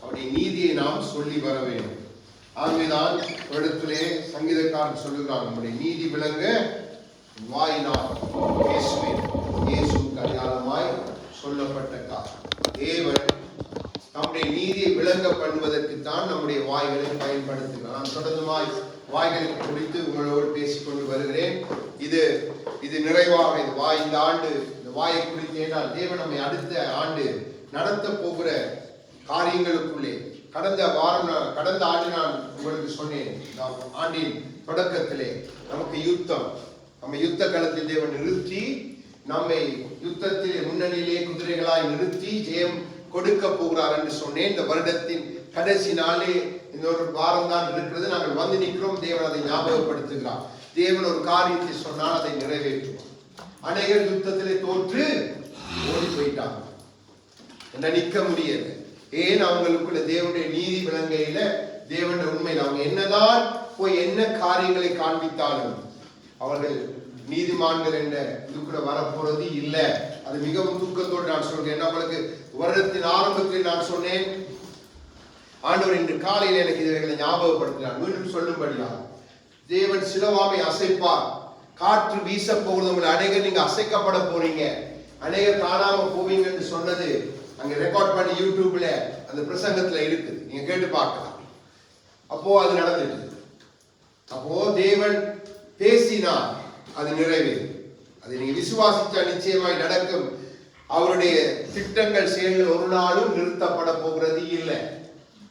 அவருடைய நீதியை நாம் சொல்லி வர வேண்டும். ஆகவேதான் இடத்திலே சங்கீதக்காரன் சொல்லுகிறான், நம்முடைய நீதி விளங்க வாயினால் இயேசுவுக்கு அடையாளமாய் சொல்லப்பட்ட காரணம். தேவன் நம்முடைய நீதியை விளங்க பண்ணுவதற்கு தான் நம்முடைய வாய்களை பயன்படுத்துகிறார். நான் தொடர்ந்துமாய் வாய்களை குறித்து உங்களோடு பேசிக்கொண்டு வருகிறேன். இது நிறைவாக இந்த ஆண்டு இந்த வாயை குறித்து என்றால் தேவன் நம்மை அடுத்த ஆண்டு நடத்த போகிற காரியங்களுக்குள்ளே கடந்த ஆண்டு நான் உங்களுக்கு சொன்னேன், ஆண்டின் தொடக்கத்திலே நமக்கு யுத்தம், நம்ம யுத்த களத்தில் தேவன் நிறுத்தி நம்மை யுத்தத்திலே முன்னணியிலே குதிரைகளாய் நிறுத்தி ஜெயம் கொடுக்க போகிறார் என்று சொன்னேன். இந்த வருடத்தின் கடைசி நாளே இந்த ஒரு வாரம் தான் இருக்கிறது. நாங்கள் வந்து நிற்கிறோம். தேவன் அதை ஞாபகப்படுத்துகிறார். தேவன் ஒரு காரியத்தை சொன்னால் அதை நிறைவேற்றுவார். அநேகர் யுத்தத்திலே தோற்று ஓடி போயிட்டாங்க, என்ன நிற்க முடியாது. ஏன்? அவங்களுக்குள்ள தேவனுடைய நீதி விளங்கையில தேவனுடைய உண்மையில் அவங்க என்னதான் போய் என்ன காரியங்களை காண்பித்தாலும் அவர்கள் நீதிமான்கள் என்ற இதுக்குள்ள வரப்போறது இல்லை. அது மிகவும் துக்கத்தோடு நான் சொல்கிறேன். அவங்களுக்கு வருடத்தின் ஆரம்பத்தில் நான் சொன்னேன், ஆண்டவர் இன்று காலையில் எனக்கு இவைகளை ஞாபகப்படுத்தினார். மீண்டும் சொல்லும்படியா, தேவன் சிலவாமை அசைப்பார், காற்று வீச போகிறது, உங்களை அநேகர் நீங்க அசைக்கப்பட போறீங்க, அநேகர் காணாம போவீங்க என்று சொன்னது அங்க ரெக்கார்ட் பண்ணி யூடியூப்ல அந்த பிரசங்கத்துல இருக்குது, நீங்க கேட்டு பார்க்கலாம். அப்போ அது நடந்துட்டு, அப்போ தேவன் பேசினார், அது நிறைவேறும். அதை நீங்க விசுவாசிச்சா நிச்சயமாய் நடக்கும். அவருடைய திட்டங்கள் செயல்கள் ஒரு நாளும் நிறுத்தப்பட போகிறது இல்லை.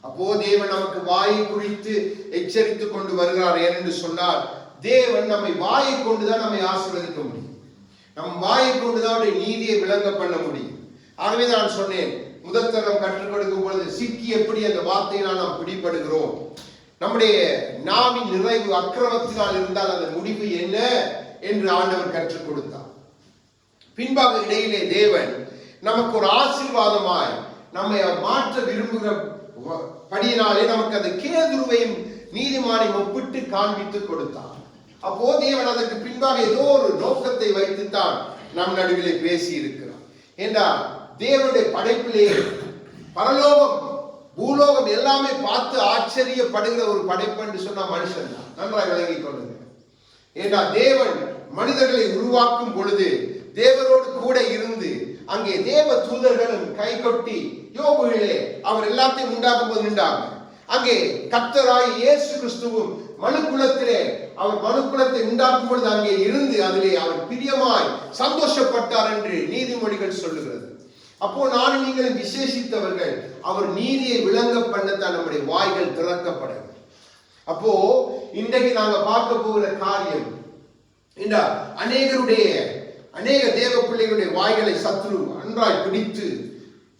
அப்போ தேவன் நமக்கு வாயை குறித்து எச்சரித்துக் கொண்டு வருகிறார். ஏனென்று சொன்னால் தேவன் நம்மை வாயை கொண்டுதான் நம்மை ஆசீர்வதிக்க முடியும். நம் வாயை கொண்டுதான் அவருடைய நீதியை விளங்க பண்ண முடியும். ஆகவே நான் சொன்னேன், முதல் தரம் கற்றுக் கொடுக்கும் பொழுது சிக்கி எப்படி அந்த வார்த்தையினால் நாம் பிடிபடுகிறோம். நம்முடைய நாவின் நிறைவு அக்கிரமத்தினால் இருந்தால் அந்த முடிவு என்ன என்று ஆண்டவர் கற்றுக் கொடுத்தார். பின்பாக இடையிலே தேவன் நமக்கு ஒரு ஆசீர்வாதமாய் நம்மை மாற்ற விரும்புகிற படியினாலே நமக்கு அந்த கேதுருவையும் நீதிமானையும் ஒப்பிட்டு காண்பித்து கொடுத்தார். அப்போ தேவன் அதற்கு பின்பாக ஏதோ ஒரு நோக்கத்தை வைத்துத்தான் நம் நடுவிலே பேசி இருக்கிறார். என்றால் தேவனுடைய படைப்பிலே பரலோகம் பூலோகம் எல்லாமே பார்த்து ஆச்சரியப்படுகிற ஒரு படைப்பு என்று சொன்ன மனுஷன் தான். நன்றாக விளங்கிக் கொள்ளுங்க. ஏன்னா தேவன் மனிதர்களை உருவாக்கும் பொழுது தேவரோடு கூட இருந்து அங்கே தேவ தூதர்களும் கை கொட்டி யோபுவிலே அவர் எல்லாத்தையும் உண்டாக்கும் போது நின்றாங்க. அங்கே கர்த்தராய் இயேசு கிறிஸ்துவும் மனுக்குலத்திலே அவர் மனுக்குலத்தை உண்டாக்கும் பொழுது அங்கே இருந்து அதிலே அவர் பிரியமாய் சந்தோஷப்பட்டார் என்று நீதிமொழிகள் சொல்லுகிறது. அப்போ நானும் நீங்களும் விசேஷித்தவர்கள், அவர் நீதியை விளங்க பண்ணத்தான் நம்முடைய வாய்கள் திறக்கப்பட. அப்போ இன்றைக்கு நாங்க பார்க்க போகிற காரியம் அநேக தேவ பிள்ளைகளுடைய வாய்களை சத்ரு அன்றாய் பிடித்து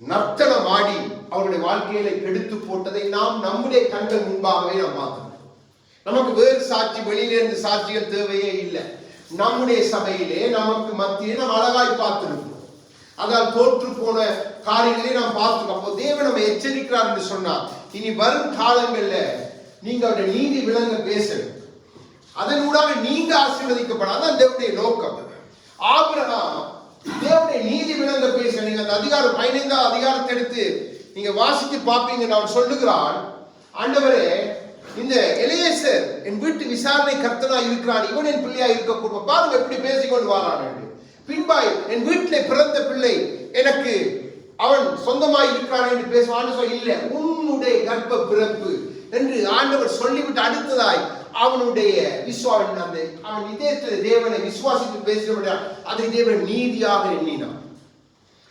நர்த்தனம் ஆடி அவருடைய வாழ்க்கைகளை கெடுத்து போட்டதை நாம் நம்முடைய கண்கள் முன்பாகவே நாம் பார்த்தோம். நமக்கு வேறு சாட்சி, வெளியிலிருந்து சாட்சிகள் தேவையே இல்லை. நம்முடைய சபையிலே நமக்கு மத்தியிலே நாம் அழகாய் பார்த்திருக்கிறோம். அதால் தோற்று போன காரியங்களே நாம் பார்த்துக்கோம். அப்போ தேவன் நம்ம எச்சரிக்கிறார் என்று சொன்னார், இனி வரும் காலங்கள்ல நீங்க அவருடைய நீதி விளங்க பேசணும். அதன் ஊடாக நீங்க ஆசீர்வதிக்கப்படாதான் தேவனுடைய நோக்கம். ஆபிரகாம் தேவனுடைய நீதி விளங்க பேச, நீங்க அந்த அதிகாரம் 15 அதிகாரத்தை எடுத்து நீங்க வாசித்து பார்ப்பீங்க. நான் சொல்லுகிறான், ஆண்டவரே இந்த எலியேசர் என் வீட்டு விசாரணை கர்த்தனா இருக்கிறான், இவன் என் பிள்ளையா இருக்க கூடும். பாருங்க எப்படி பேசிக்கொண்டு வாரான் என்று. பின்பாய் என் வீட்டிலே பிறந்த பிள்ளை எனக்கு அவன் சொந்தமாய் இருக்கிறான் என்று பேசுவான்னு சொல்ல, இல்லை உன்னுடைய கர்ப்ப பிறப்பு என்று ஆண்டவர் சொல்லிவிட்டு அடுத்ததாய் அவனுடைய விசுவாசம், அவன் இதயத்தில் தேவனை விசுவாசித்து பேசுகிறபடியா அதை தேவன் நீதியாக எண்ணினான்.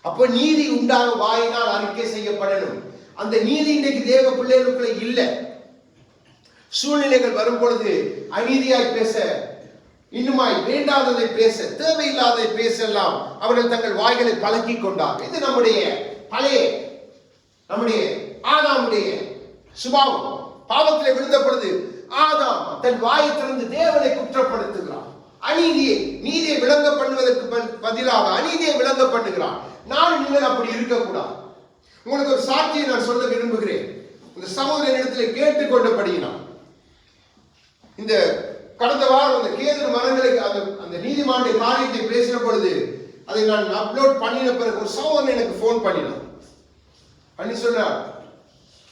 அப்போ நீதி உண்டாக வாயினால் அறிக்கை செய்யப்படணும். அந்த நீதி இன்றைக்கு தேவ பிள்ளைகளுக்குள்ள இல்லை. சூழ்நிலைகள் வரும் பொழுது அநீதியாய் பேச, இன்னுமாய் வேண்டாததை பேச, தேவையில்லாததை பேசலாம் அவர்கள் தங்கள் வாய்களை பழக்கி கொண்டார். இது நம்முடைய ஆதாமுடைய சுபாவம். பாவத்திலே விழுந்த பொழுது ஆதாம் தன் வாயை திறந்து தேவனை குற்றப்படுத்துகிறான். நீதியை விளங்க பண்ணுவதற்கு பதிலாக அநீதியை விளங்க பண்ணுகிறான். நான் நீங்கள் அப்படி இருக்கக்கூடாது. உங்களுக்கு ஒரு சாட்சியை நான் சொல்ல விரும்புகிறேன். இந்த சகோதரனிடத்தில் கேட்டுக்கொண்டபடியினால் இந்த கடந்த வாரம் அந்த கேது மரங்களை அந்த நீதிமானுடைய காரியத்தை பேசின பொழுது அதை நான் அப்லோட் பண்ணின பிறகு ஒரு சகோதரன் எனக்கு போன் பண்ணினான். பண்ணி சொன்னார்,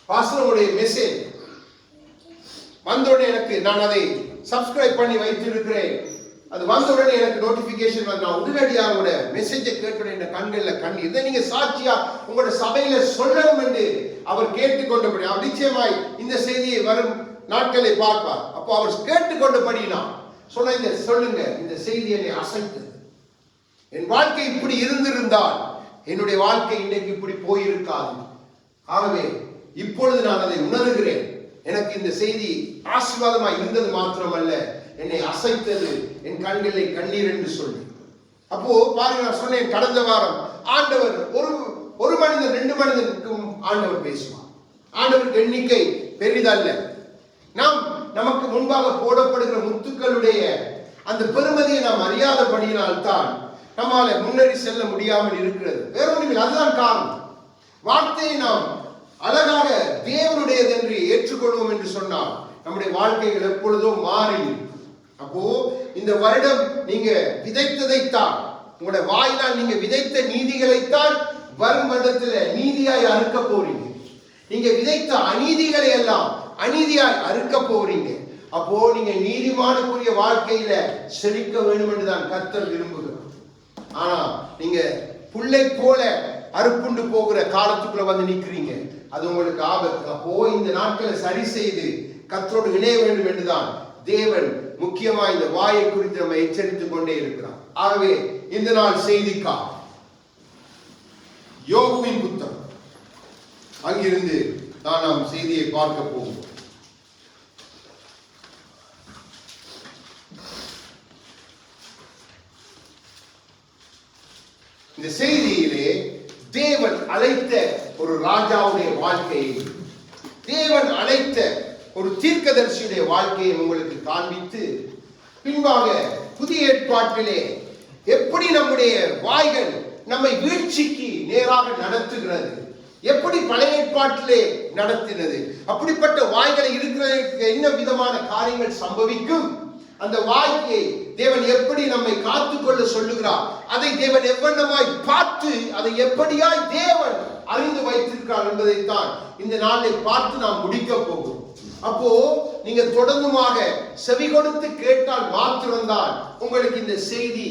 பாஸ்டருடைய மெசேஜ் வந்தோடனே எனக்கு நான் அதை சப்ஸ்கிரைப் பண்ணி வைத்திருக்கிறேன். அது வந்தவுடனே எனக்கு நோட்டிபிகேஷன் வந்து நான் உடனடியாக உங்களோட மெசேஜை கேட்டோட என் கண்களில் கண் இதை நீங்க சாட்சியா உங்களோட சபையில சொல்லணும் என்று அவர் கேட்டுக்கொண்டபடி அவர் நிச்சயமாய் இந்த செய்தியை வரும் நாட்களை பார்ப்பார். அப்போ அவர் கேட்டுக்கொண்டபடினா சொன்ன இந்த சொல்லுங்க, இந்த செய்தி என்னை அசைத்தது. என் வாழ்க்கை இப்படி இருந்திருந்தால் என்னுடைய வாழ்க்கை இன்றைக்கு இப்படி போயிருக்காது. ஆகவே இப்பொழுது நான் அதை உணர்கிறேன். எனக்கு இந்த செய்தி ஆசீர்வாதமாய் இருந்தது மாத்திரமல்ல, என்னை அசைத்தது, என் கண்களை கண்ணீர் என்று சொல்லி. அப்போ பாருங்க, நான் சொன்னேன் கடந்த வாரம் ஆண்டவர் ஒரு மனிதன் 2 மனிதனுக்கும் ஆண்டவர் பேசுவார். ஆண்டவருக்கு எண்ணிக்கை பெரிதல்ல. நமக்கு முன்பாக போடப்படுகிற முத்துக்களுடைய அந்த பெருமதியை நாம் அறியாதபடியினால்தான் நம்மால முன்னேறி செல்ல முடியாமல் இருக்கிறது. வேறொன்றும் அதுதான் காரணம். வார்த்தையை நாம் அழகாக தேவனுடையது என்று ஏற்றுக்கொள்வோம் என்று சொன்னால் நம்முடைய வாழ்க்கைகள் எப்பொழுதும் மாறி. அப்போ இந்த வருடம் நீங்க விதைத்ததைத்தான், உங்களுடைய வாயினால் நீங்க விதைத்த நீதிகளைத்தான் வரும் வருடத்துல நீதியாய் அறுக்க போறீங்க. நீங்க விதைத்த அநீதிகளை எல்லாம் அநீதியாய் அறுக்க போறீங்க. அப்போ நீங்க நீதிமானுக்குரிய வாழ்க்கையில செழிக்க வேண்டும் என்றுதான் கர்த்தர் விரும்புகிறார். ஆனா நீங்க புல்லை போல அறுப்புண்டு போகிற காலத்துக்குள்ள வந்து நிக்கிறீங்க, அது உங்களுக்கு ஆபத்து. அப்போ இந்த நாட்களை சரி செய்து கர்த்தரோடு இணைய வேண்டும் என்றுதான் தேவன் முக்கியமா இந்த வாயை குறித்து நம்ம எச்சரித்துக் கொண்டே இருக்கிறார். ஆகவே இந்த நாள் செய்திக்கா யோபுவின் புத்தகம் அங்கிருந்து நாம் செய்தியை பார்க்க போவோம். இந்த செய்தியிலே தேவன் அழைத்த ஒரு ராஜாவுடைய வாழ்க்கையை, தேவன் அழைத்த ஒரு தீர்க்கதரிசியுடைய வாழ்க்கையை உங்களுக்கு காண்பித்து, பின்பாக புதிய ஏற்பாட்டிலே எப்படி நம்முடைய வாய்கள் நம்மை வீழ்ச்சிக்கு நேராக நடத்துகிறது, எப்படி பழைய ஏற்பாட்டிலே நடத்தினது, அப்படிப்பட்ட வாய்களை இருக்கிறதுக்கு என்ன விதமான காரியங்கள் சம்பவிக்கும், அந்த வாய்க்கை தேவன் எப்படி நம்மை காத்துக்கொள்ள சொல்லுகிறார், அதை தேவன் எவ்வண்ணமாய் பார்த்து அதை எப்படியாய் தேவன் அறிந்து வைத்திருக்கிறார் என்பதைத்தான் இந்த நாளை பார்த்து நாம் முடிக்க போகிறோம். அப்போ நீங்க தொடர்ந்துமாக செவி கொடுத்து கேட்டால் மாத்திரம்தான் உங்களுக்கு இந்த செய்தி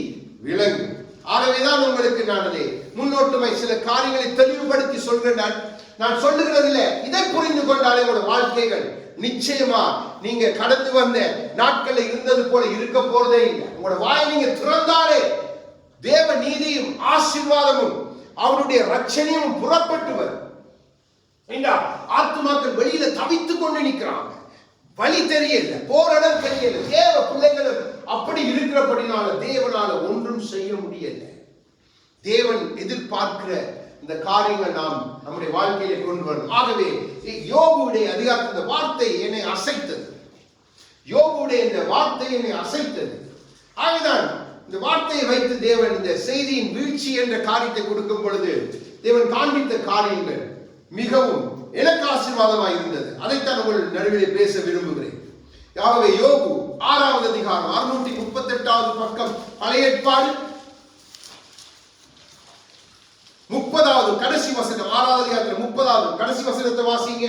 விளங்கும். ஆகவேதான் உங்களுக்கு நான் அதை முன்னோட்டமை சில காரியங்களை தெளிவுபடுத்தி சொல்கிறேன். நான் சொல்லுகிறதில்ல, இதை புரிந்து கொண்டாலே உங்களோட வாழ்க்கைகள் நிச்சயமா நீங்க கடந்து வந்த நாட்கள் இருந்தது போல இருக்க போறதே இல்லை. உங்களோட வாயை நீங்க திறந்தாலே தேவ நீதியும் ஆசீர்வாதமும் அவருடைய ரட்சணையும் புறப்பட்டு வரும். ஆத்துமாக்கள் வெளியில தவித்துக் கொண்டு நிற்கிறாங்க, வழி தெரியல, போரிடம் தெரியல. தேவ பிள்ளைகளும் அப்படி இருக்கிறபடினால தேவனால ஒன்றும் செய்ய முடியல. தேவன் எதிர்பார்க்கிற இந்த காரியங்கள் நாம் நம்முடைய வாழ்க்கையில கொண்டு வரணும். ஆகவே யோபுடைய அதிகாரத்தில் இந்த வார்த்தை என்னை அசைத்தது. யோபுடைய இந்த வார்த்தை என்னை அசைத்தது. ஆகவேதான் இந்த வார்த்தையை வைத்து தேவன் இந்த செய்தியின் வீழ்ச்சி என்ற காரியத்தை கொடுக்கும் பொழுது தேவன் காண்பித்த காரியங்கள் மிகவும் எனக்கு ஆசீர்வாதமாக இருந்தது. அதைத்தான் உங்கள் நடுவிலே பேச விரும்புகிறேன். ஆகவே யோபு 6வது அதிகாரம் 638வது பக்கம், பழைய ஏற்பாடு 30வது கடைசி வசனம், 6வது அதிகாரத்தில் 30வது கடைசி வசனத்தை வாசிங்க.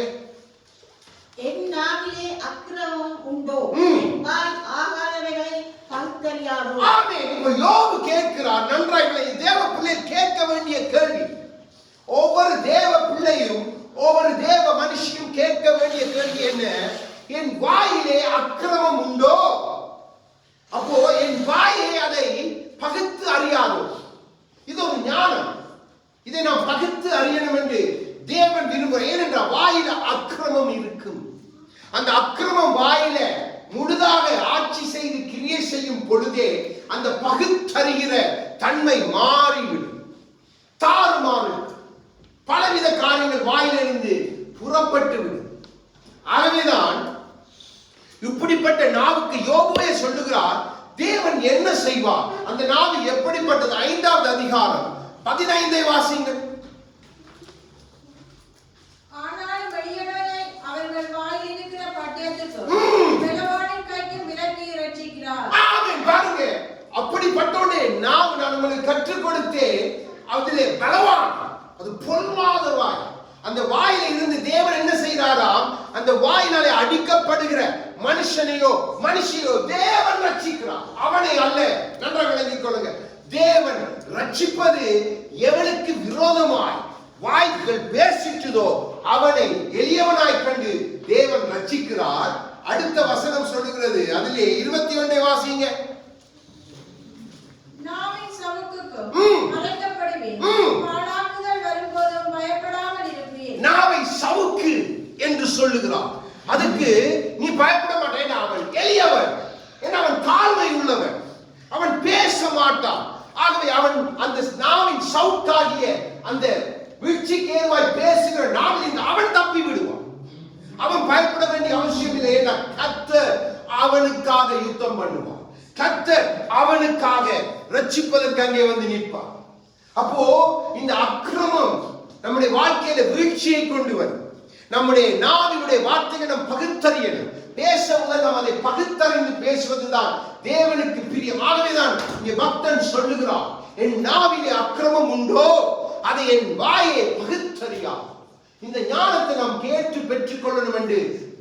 என் நாவிலே அக்கிரமம் உண்டோ, என் வாய் ஆகாதவைகளை பகுத்தறியாதோ. ஆமென். இப்ப யோபு கேட்கிறார். நன்றாக தேவ பிள்ளை கேட்க வேண்டிய கேள்வி, ஒவ்வொரு தேவ பிள்ளையும் ஒவ்வொரு தேவ மனுஷியும் கேட்க வேண்டிய கேள்வி என்ன? என் வாயிலே அக்கிரமம் உண்டோ? அப்போ என் வாயை அதை பகுத்து அறியாதோ? இது ஒரு ஞானம். இதை நாம் பகுத்து அறியணும் என்று தேவன் விரும்புகிறார். ஏனென்றால் வாயில அக்கிரமம் இருக்கும். அந்த அக்கிரமம் வாயில முழுதாக ஆட்சி செய்து கிரியை செய்யும் பொழுதே அந்த பகுத்தறிகிற தன்மை மாறிவிடும், தாறுமாறு பலவித காரியங்கள் வாயிலிருந்து புறப்பட்டு விடும். ஆகவேதான் இப்படிப்பட்ட நாவுக்கு யோபுவே சொல்லுகிறார், தேவன் என்ன செய்வார், அந்த நாவு எப்படிப்பட்டது? 5வது அதிகாரம் 15 வாசிங்கள். ஆனால் வெளியவனை அவர்கள் வாயில் இருக்கிற பட்டயத்துக்கு பலவானின் கைக்கு விலக்கி ரட்சிக்கிறார். ஆமென். பாருங்க, அப்படிப்பட்டோனே நான் உங்களுக்கு கற்றுக் கொடுத்தேன். அதிலே பலவான், அது பொல்லாத வாய். அந்த வாயில இருந்து தேவன் என்ன செய்கிறார்? அந்த வாயினாலே அடிக்கப்படுகிற மனுஷனையோ மனுஷியோ தேவன் ரட்சிக்கிறார், அவனை அல்ல. நன்றாக விளங்கிக் கொள்ளுங்க. தேவன் ரட்சிப்பது எவனுக்கு விரோதமாய் வாய்கள் பேசிட்டதோ அவனை எளியவனாய் கண்டு தேவன் ரட்சிக்கிறார். அடுத்த வசனம் சொல்லுகிறது, அதிலே 21 வாசிங்க. நாவின் சவுக்குக்கு மறைக்கப்படுவேன், பாழாக்குதல் வரும்போதும் பயப்படாமல் இருப்பேன். நாவை சவுக்கு என்று சொல்லுகிறான். அதுக்கு நீ பயப்பட மாட்டேன், அவன் எளியவன், அவன் தாழ்மை உள்ளவன், அவன் பேச மாட்டான். ஆகவே அவன் அந்த நாவின் சவுக்காகிய அந்த வீழ்ச்சிக்கு ஏதுவாய் பேசுகிற நாவிலிருந்து அவன் தப்பி விடுவான். அவன் பயப்பட வேண்டிய அவசியம் இல்லை. கர்த்தர் அவனுக்காக யுத்தம் பண்ணுவான். கர்த்தர் அவனுக்காக ரட்சிப்பதற்கு அங்கே வந்து நிற்பான். அப்போ இந்த அக்கிரமம் நம்முடைய வாழ்க்கையில வீழ்ச்சியை கொண்டு வரும். நம்முடைய நாவினுடைய வார்த்தைகளை நாம் பகுத்தறியணும். பேச முதல் நாம் அதை பகுத்தறிந்து பேசுவதுதான் தேவனுக்கு பிரியம். ஆகவேதான் இங்கே பக்தன் சொல்லுகிறான், என் நாவிலே அக்கிரமம் உண்டோ அதை என் வாயை பகுத்தறியா. இந்த ஞானத்தை நாம் கேட்டு பெற்றுக் கொள்ளணும் என்று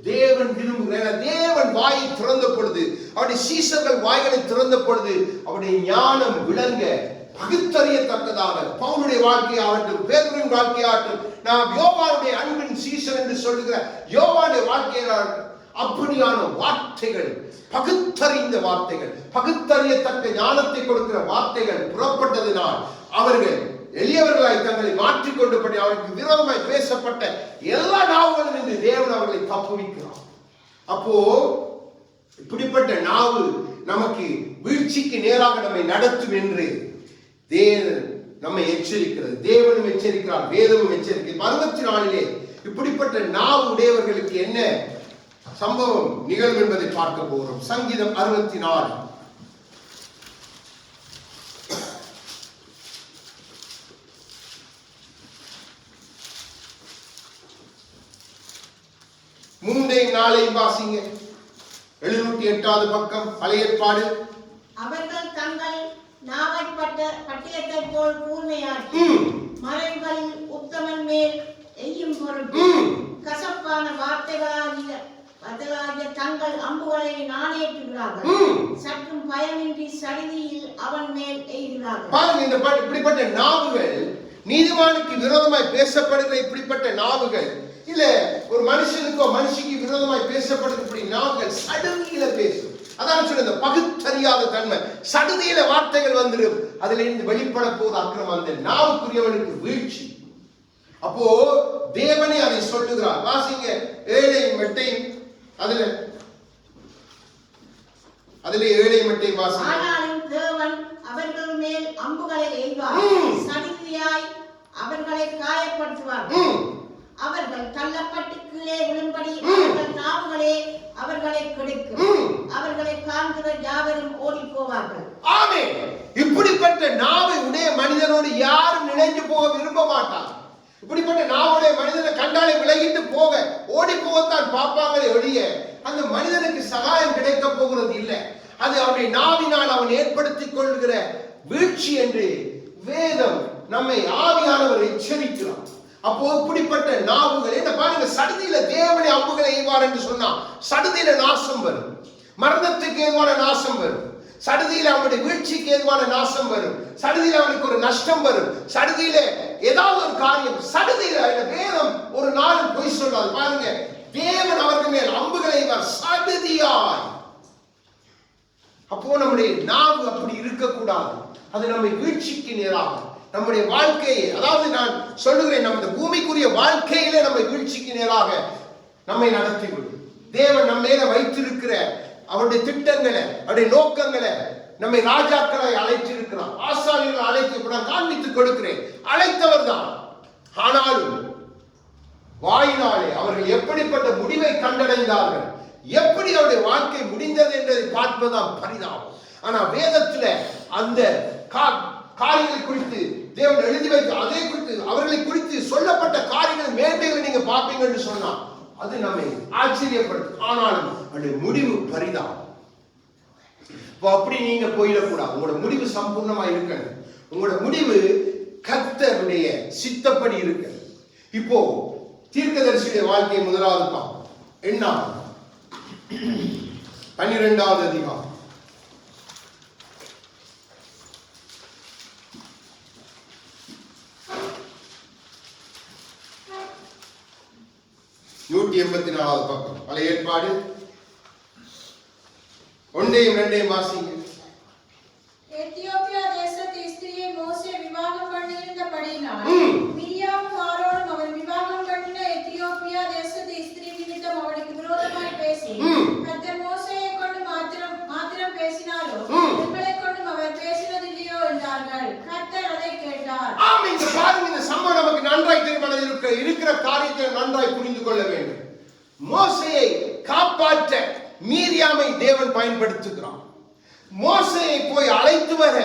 தேவன் விரும்புகிறார். தேவன் வாயை திறந்த பொழுது, அவருடைய சீசர்கள் வாய்களை திறந்த பொழுது அவருடைய ஞானம் விளங்க பகுத்தறியத்தக்கதாக பவுலுடைய வாழ்க்கையாகட்டும், பேதுருவின் வாழ்க்கையாகட்டும், நாம் யோவானுடைய அன்பின் சீசர் என்று சொல்லுகிற யோவானுடைய வாழ்க்கையாகட்டும், அப்படியான வார்த்தைகள், பகுத்தறிந்த வார்த்தைகள், பகுத்தறியத்தக்க ஞானத்தை கொடுக்கிற வார்த்தைகள் புறப்பட்டதினால் அவர்கள் எளியவர்களாய் தங்களை மாற்றிக்கொண்டபடி அவர்களுக்கு விரோதமாய் பேசப்பட்ட எல்லா நாவுகளும் இன்று தேவன் அவர்களை தப்புவிக்கிறார். அப்போ இப்படிப்பட்ட நாவு நமக்கு வீழ்ச்சிக்கு நேராக நம்மை நடத்தும் என்று தேவன் நம்மை எச்சரிக்கிறது. தேவனும் எச்சரிக்கிறார், வேதமும் எச்சரிக்கிறது. 64 இப்படிப்பட்ட நாவு உடையவர்களுக்கு என்ன சம்பவம் நிகழும் என்பதை பார்க்க போகிறோம். சங்கீதம் 64 3-4 வாசிங்க. 708வது பக்கம், பழைய ஏற்பாடு. அவர்கள் தங்கள் நாவை பட்டயத்தை போல் கூர்மையாக்கி மரங்களில் உத்தமன் மேல் எய்யும் பொருட்டு கசப்பான வார்த்தைகளாகிய தங்கள் அம்புகளை நாணேற்றுகிறார்கள். சற்றும் பயமின்றி சடிதியில் அவன் மேல் எய்கிறார்கள். பாருங்க, இந்த இப்படிப்பட்ட நாவுகள், நீதிமானுக்கு விரோதமாய் பேசப்படுகிற இப்படிப்பட்ட நாவுகள், இல்ல ஒரு மனுஷனுக்கோ மனுஷிக்கு விரோதமாய் பேசப்படுகிற நாவுகள் சடுதியில பேசும். அதான் சொல்ல, பகுத்தறியாத தன்மை, சடுதியில வார்த்தைகள் வந்துடும். அதுல இருந்து வெளிப்பட போது அக்கிரமம், அந்த நாவுக்குரியவனுக்கு வீழ்ச்சி. அப்போ தேவனே அதை சொல்லுகிறார். வாசிங்க 7-8. அதுல 7-8 வாசிங்க. ஆனாலும் தேவன் அவர்கள் மேல் அம்புகளை எய்வார், சடிதியாய் அவர்களை காயப்படுத்துவார். அவர்கள் தள்ளப்பட்டு கீழே விழும்படி அவர்கள் நாவுகளே அவர்களை கெடுக்கும். அவர்களை காண்கிற யாவரும் ஓடி போவார்கள். ஆமென். இப்படிப்பட்ட நாவை உடைய மனிதனோடு யாரும் நினைந்து போக விரும்ப மாட்டார். இப்படிப்பட்ட நாவுடைய மனிதனை கண்டாலே விலகிட்டு போக, ஓடி போகத்தான் பார்ப்பாங்களே ஒழிய அந்த மனிதனுக்கு சகாயம் கிடைக்க போகிறது இல்லை. அது அவனுடைய நாவினால் அவன் ஏற்படுத்திக் கொள்கிற வீழ்ச்சி என்று வேதம் நம்மை ஆவியானவர் எச்சரிக்கிறார். அப்போ இப்படிப்பட்ட நாவுகள் என்ன பாருங்க, சடுதியில தேவனை அம்புகளை எய்வார் என்று சொன்னா சடுதியில நாசம் வரும், மரணத்துக்கு ஏதுவான நாசம் வரும், சடுதியில அவனுடைய வீழ்ச்சிக்கு ஏதுவான நாசம் வரும், சடுதியில அவனுக்கு ஒரு நஷ்டம் வரும், சடுதியில ஏதாவது ஒரு காரியம், சடுதியில வேதம் ஒரு நாள் பொய் சொல்றாரு. பாருங்க, தேவன் அவர்கள் மேல் அம்புகளை எய்வார் சடுதியாய். அப்போ நம்முடைய நாவு அப்படி இருக்கக்கூடாது. அது நம்மை வீழ்ச்சிக்கு நேராக நம்முடைய வாழ்க்கையை, அதாவது நான் சொல்லுகிறேன், நமது பூமிக்குரிய வாழ்க்கையிலே நம்மை வீழ்ச்சிக்கு நேராக நம்மை நடத்திவிடும். தேவன் நம்ம மேல வைத்திருக்கிற அவருடைய திட்டங்களை, அவருடைய நோக்கங்களை நம்மை ராஜாக்களாய் அழைத்திருக்கிறார், ஆசாரியர்களை அழைத்து நான் காண்பித்துக் கொடுக்கிறேன். அழைத்தவர் தான். ஆனாலும் வாயினாலே அவர்கள் எப்படிப்பட்ட முடிவை கண்டடைந்தார்கள், எப்படி அவருடைய வாழ்க்கை முடிந்தது என்பதை பார்ப்பதுதான் பரிதாபம். ஆனா வேதத்துல அந்த காரியங்களை குறித்து தேவன் எழுதி வைத்து அதை குறித்து அவர்களை குறித்து சொல்லப்பட்ட காரியங்கள் மேன்மைகளை நீங்க பார்ப்பீங்கன்னு சொன்னா அது நம்மை ஆச்சரியப்படுத்தும். ஆனாலும் அது முடிவு பரிதாபம். அப்படி நீங்க போயிடக்கூடாது. உங்களோட முடிவு சம்பூர்ணமா இருக்கணும். உங்களோட முடிவு கர்த்தருடைய சித்தப்படி இருக்கணும். இப்போ தீர்க்கதரிசியுடைய வாழ்க்கை முதலாவது பார்ப்போம். எண்ணாம் 12வது அதிகாரம் 184வது பக்கம். பழைய ஏற்பாடு 1யும் 2யும் வாசிங்க. எத்தியோப்பியா தேசத்து ஸ்திரியை மோசே விவாகம் பண்ணியிருந்தபடியினால் மிரியாமும் ஆரோனும் அவன் விவாகம் பண்ணின எத்தியோப்பியா தேசத்து ஸ்திரீ நிமித்தம் அவனுக்கு விரோதமாய் பேசி கர்த்தர் மோசேயை கொண்டு மாத்திரம் பேசினாரோ எங்களை கொண்டும் அவர் பேசினதில்லையோ என்றார்கள். கர்த்தர் அதை கேட்டார். இங்க பாருங்க, இந்த சம்பவம் நமக்கு நன்றாய் தெரியும். இருக்கிற காரியத்தை நன்றாய் புரிந்து கொள்ள வேண்டும். மோசேயை காப்பாற்ற மீரியாமை தேவன் பயன்படுத்துகிறான். மோசேயை போய் அழைத்து வர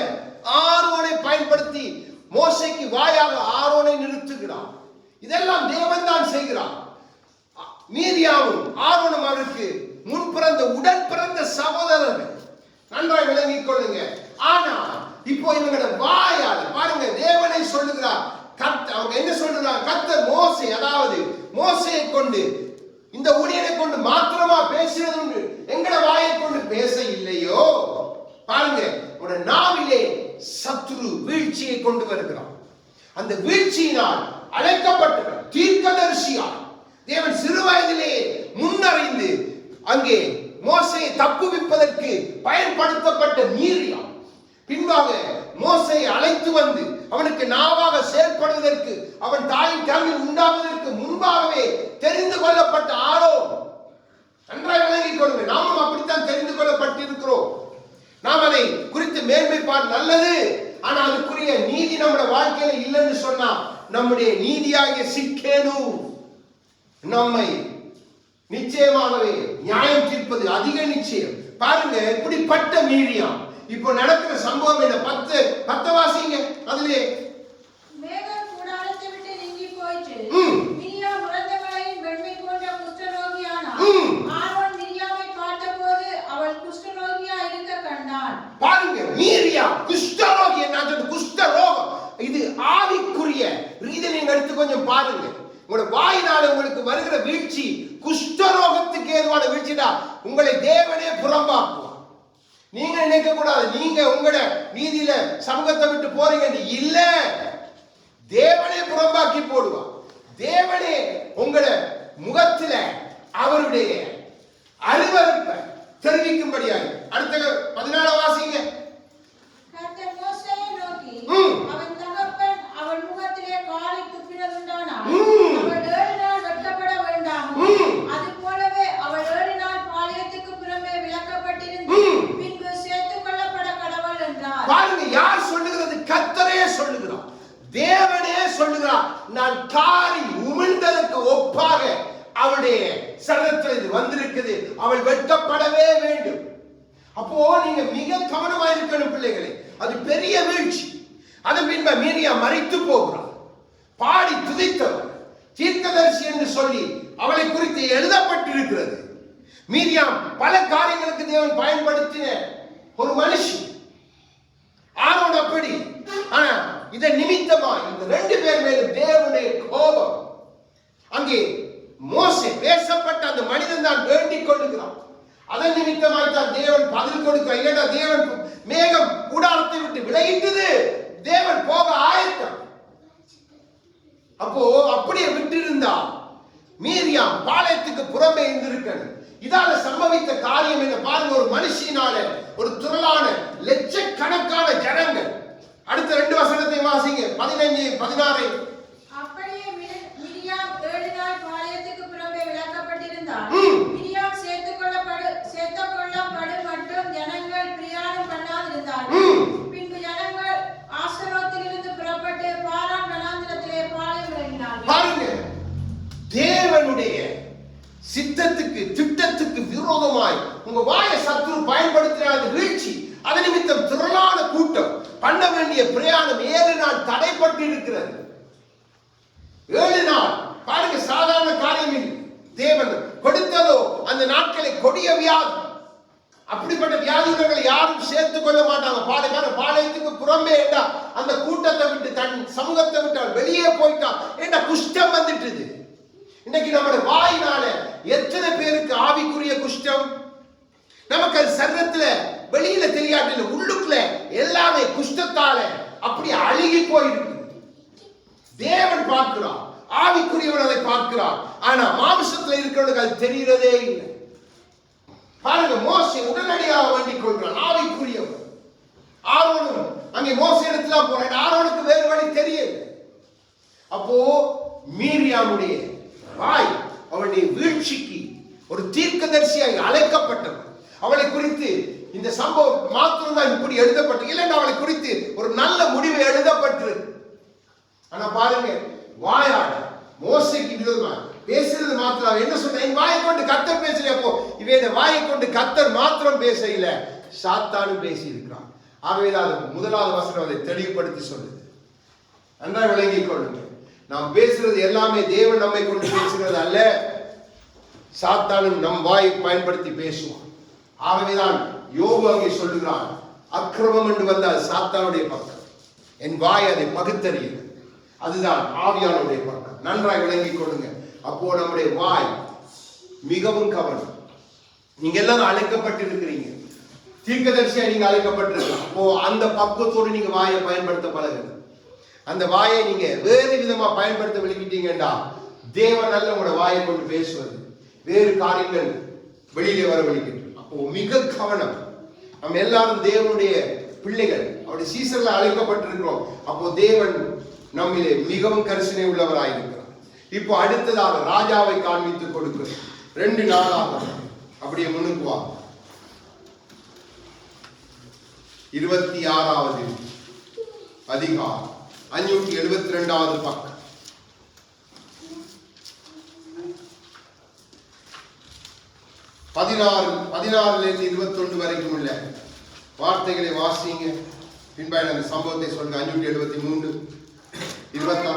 ஆரோனை பயன்படுத்தி மோசேக்கு வாயாக ஆரோனை நிறுத்துகிறான். இதெல்லாம் தேவன் தான் செய்கிறான். மீரியாவும் ஆரோனும் அவருக்கு முன் பிறந்த உடன் பிறந்த சகோதரர்கள். நன்றாய் விளங்கிக் கொள்ளுங்க. ஆனா இப்போ இவங்களோட வாயால பாருங்க, தேவனை சொல்லுகிறார். அவங்க என்ன சொல்றாங்க? கர்த்தர் மோசே, அதாவது மோசேயை கொண்டு இந்த ஊழியனை கொண்டு மாத்திரமா பேசுறது உண்டு, எங்கட வாயை கொண்டு பேச இல்லையோ? பாருங்க, உட நாவிலே சத்துரு வீழ்ச்சியை கொண்டு வருகிறான். அந்த வீழ்ச்சியினால் அழைக்கப்பட்ட தீர்க்கதரிசியால் தேவன் சிறு வயதிலே முன்னறிந்து அங்கே மோசேயை தப்புவிப்பதற்கு பயன்படுத்தப்பட்ட மீரியாம் பின்பாக மோசேயை அழைத்து வந்து அவனுக்கு நாவாக செயல்படுவதற்கு அவன் தாயின் கருவில் உண்டாவதற்கு முன்பாகவே தெரிந்து கொள்ளப்பட்ட ஆரோன். நன்றாய் விளங்கிக் கொள்ளுங்கள். நாமும் அப்படித்தான் தெரிந்து கொள்ளப்பட்டிருக்கிறோம். நாம் அதை குறித்து மேன்மைப்பாடு நல்லது. ஆனா அதுக்குரிய நீதி நம்முடைய வாழ்க்கையில இல்லைன்னு சொன்னா நம்முடைய நீதியாகிய சிக்கேனு நம்மை நிச்சயமாகவே நியாயம் தீர்ப்பது அதிக நிச்சயம். பாருங்க, இப்படிப்பட்ட மீரியாம் இப்போ நடக்கிற சம்பவம் என்ன? 10 வாசிங்க. அதிலே மேகம் கூடாரத்தை விட்டு நீங்கி போயிற்று. மிரியாம் உறந்தவளையின் வெண்மை போன்ற குஷ்டரோகியானாள். ஆரோன் மிரியாமை பார்த்தபோது அவள் குஷ்டரோகியா இருக்க கண்டான். பாருங்க, மீரியாம் குஷ்டரோகி. என்ன குஷ்டரோகம்? இது ஆவிக்குரிய ரீதியை நீங்க எடுத்து கொஞ்சம் பாருங்க. உங்களோட வாயினால உங்களுக்கு வருகிற வீழ்ச்சி குஷ்டரோகத்துக்கு ஏதுவான வீழ்ச்சிடா. உங்களை தேவனே புறம்பாக்குவார். நீங்க நினைக்க கூடாது நீங்க உங்களோட நீதியில சமூகத்தை விட்டு போறீங்க. இல்ல, தேவனே புறம்பாக்கி போடுவார். தேவனே உங்களோட முகத்தில அவருடைய அருவருப்பை தெரிவிக்கும்படியாக. அடுத்த 14 வாசிங்க. கர்த்தர் மோசேயை நோக்கி, அவன் தகப்பன் அவள் முகத்திலே காலை துப்பினதுண்டானால் அவள் 7 நாள் வெட்கப்பட வேண்டாம். அது போலவே அவள் 7 நாள் பாளையத்துக்கு புறமே விலக்கப்பட்டிருந்து பின்பு சேர்த்துக் கொள்ளப்பட கடவுள் என்றார். பாருங்க, யார் சொல்லுகிறது? கர்த்தரே சொல்லுகிறார். தேவனே சொல்லுகிறார். நான் காரி உமிழ்ந்ததற்கு ஒப்பாக அவளுடைய சரீரத்தில் இது வந்திருக்குது. அவள் வெட்கப்படவே வேண்டும். அப்போ நீங்க மிக கவனமா இருக்கணும் பிள்ளைகளே. அது பெரிய வீழ்ச்சி. அதன் பின்பு மீரியா மரித்து போகிறார். பாடி துதித்தவர் தீர்க்கதரிசி என்று சொல்லி அவளை குறித்து எழுதப்பட்டிருக்கிறது. மீரியாம் பல காரியங்களுக்கு தேவன் பயன்படுத்தின ஒரு மனுஷி. ஆரோன் அப்படி. ஆனா இதை நிமித்தமா இந்த 2 பேர் மேலும் தேவனுடைய கோபம். அங்கே மோசே பேசப்பட்ட அந்த மனிதன் தான் வேண்டிக் கொள்ளுகிறான். அதன் நிமித்தமாய் தான் தேவன் பதில் கொடுக்க. இல்லைன்னா தேவன் மேகம் கூடாரத்தை விட்டு விலகிட்டது. தேவன் போக ஆயத்தம். அப்போ அப்படியே விட்டு இருந்தா மீரியாம் பாளையத்துக்கு புறமே இருந்திருக்கணும். இதால சம்பவித்த காரியம் என்ன பாருங்க. ஒரு மனுஷினால ஒரு திரளான லட்சக்கணக்கான ஜனங்கள். அடுத்த 2 வசனத்தை வாசிங்க. 15, 16. அப்படியே மிரியாம் 7 நாள் பாளையத்துக்கு புறமே விலக்கப்பட்டிருந்தாள். மிரியாம் சேர்த்துக் கொள்ளப்படும் மட்டும் ஜனங்கள் பிரயாணம் பண்ணாதிருந்தார்கள். பின்பு ஜனங்கள் ஆசரோத்திலிருந்து புறப்பட்டு பாரான் வனாந்திரத்திலே பாளையம் இறங்கினார்கள். பாருங்க, தேவனுடைய சித்தத்துக்கு திட்டத்துக்கு விரோதமாய் உங்க வாயை சத்துரு பயன்படுத்தின வீழ்ச்சி. அதன் நிமித்தம் திரளான கூட்டம் பண்ண வேண்டிய பிரயாணம் 7 நாள் தடைப்பட்டு இருக்கிறது. 7 நாள் பாருங்க, சாதாரண காரியம். தேவன் கொடுத்ததோ அந்த நாட்களை கொடிய வியாதி. அப்படிப்பட்ட வியாதிகளை யாரும் சேர்த்துக் கொள்ள மாட்டாங்க. பாளையத்துக்கு புறம்பே அந்த கூட்டத்தை விட்டு தன் சமூகத்தை விட்டு வெளியே போயிட்டான். குஷ்டம் வந்துட்டு. இன்னைக்கு நம்முடைய வாயினால எத்தனை பேர் நமக்கு அது சரீரத்துல வெளியில தெரியாட்டில்லை, உள்ளுக்குள்ள எல்லாமே குஷ்டத்தால அப்படி அழுகி போயிருக்கு. தேவன் பார்க்கிறார், ஆவிக்குரியவன் அதை பார்க்கிறார். ஆனா மாம்சத்துல இருக்கிறவனுக்கு அது தெரிகிறதே இல்லை. பாருங்க, மோசே உடனடியாக வேண்டிக் கொள்கிறான், ஆவிக்குரியவன். ஆரோனும் அங்கே மோசே இடத்துல போறேன், ஆரோனுக்கு வேறு வழி தெரியல. அப்போ மீரியாமுடைய வாய் அவளுடைய வீழ்ச்சிக்கு ஒரு தீர்க்கதரிசியாய் அழைக்கப்பட்டவன். அவளை குறித்து இந்த சம்பவம் மாத்திரம் தான் இப்படி எழுதப்பட்டு, இல்லைன்னா அவளை குறித்து ஒரு நல்ல முடிவு எழுதப்பட்டு. ஆனா பாருங்க, வாயாட மோசைக்கு விரோதமா பேசுறது மாத்திரம் என்ன சொன்ன, என் வாயை கொண்டு கர்த்தர் பேசல. அப்போ இவைய வாயை கொண்டு கர்த்தர் மாத்திரம் பேச இல்ல, சாத்தானும் பேசி இருக்கிறான். ஆகவேதான் முதலாவது வசனம் அதை தெளிவுபடுத்தி சொல்லுது. நன்றாக விளங்கிக் கொள்ளுங்க, நாம் பேசுறது எல்லாமே தேவன் நம்மை கொண்டு பேசுகிறது அல்ல, சாத்தானும் நம் வாயை பயன்படுத்தி பேசுவான். ஆகவேதான் யோபு அங்கே சொல்லுகிறான், அக்கிரமம் என்று வந்தால் சாத்தானுடைய பக்கம், என் வாய் அதை பகுத்தறியது. அதுதான் ஆவியானுடைய பக்கம். நன்றாக விளங்கிக் கொள்ளுங்க. அப்போ நம்முடைய வாய் மிகவும் கவனம். நீங்க எல்லாரும் அழைக்கப்பட்டிருக்கிறீங்க, தீர்க்கதரிசியா நீங்க அழைக்கப்பட்டிருக்கீங்க. அப்போ அந்த பக்குவத்தோடு நீங்க வாயை பயன்படுத்த பழகுங்க. அந்த வாயை நீங்க வேறு விதமா பயன்படுத்த விளக்கிட்டீங்கன்னா தேவன் நல்ல உங்களோட வாயை கொண்டு பேசுவது, வேறு காரியங்கள் வெளியிலே வர வலிக்கிட்டு. அப்போ மிக கவனம். நம்ம எல்லாரும் தேவனுடைய பிள்ளைகள், அவருடைய சீசர்ல அழைக்கப்பட்டிருக்கிறோம். அப்போ தேவன் நம்மிலே மிகவும் கரிசனை உள்ளவராயிருக்கிறார். இப்போ அடுத்ததாக ராஜாவை காண்பித்துக் கொடுக்கிறது. 2 நாளாக அப்படியே முன்னுக்கு வா. 26வது அதிகாரம் 572வது பக்கம். 16 21 வரைக்கும் உள்ள வார்த்தைகளை வாசிங்க. பின்பாக அந்த சம்பவத்தை சொல்லுங்க. 573 26.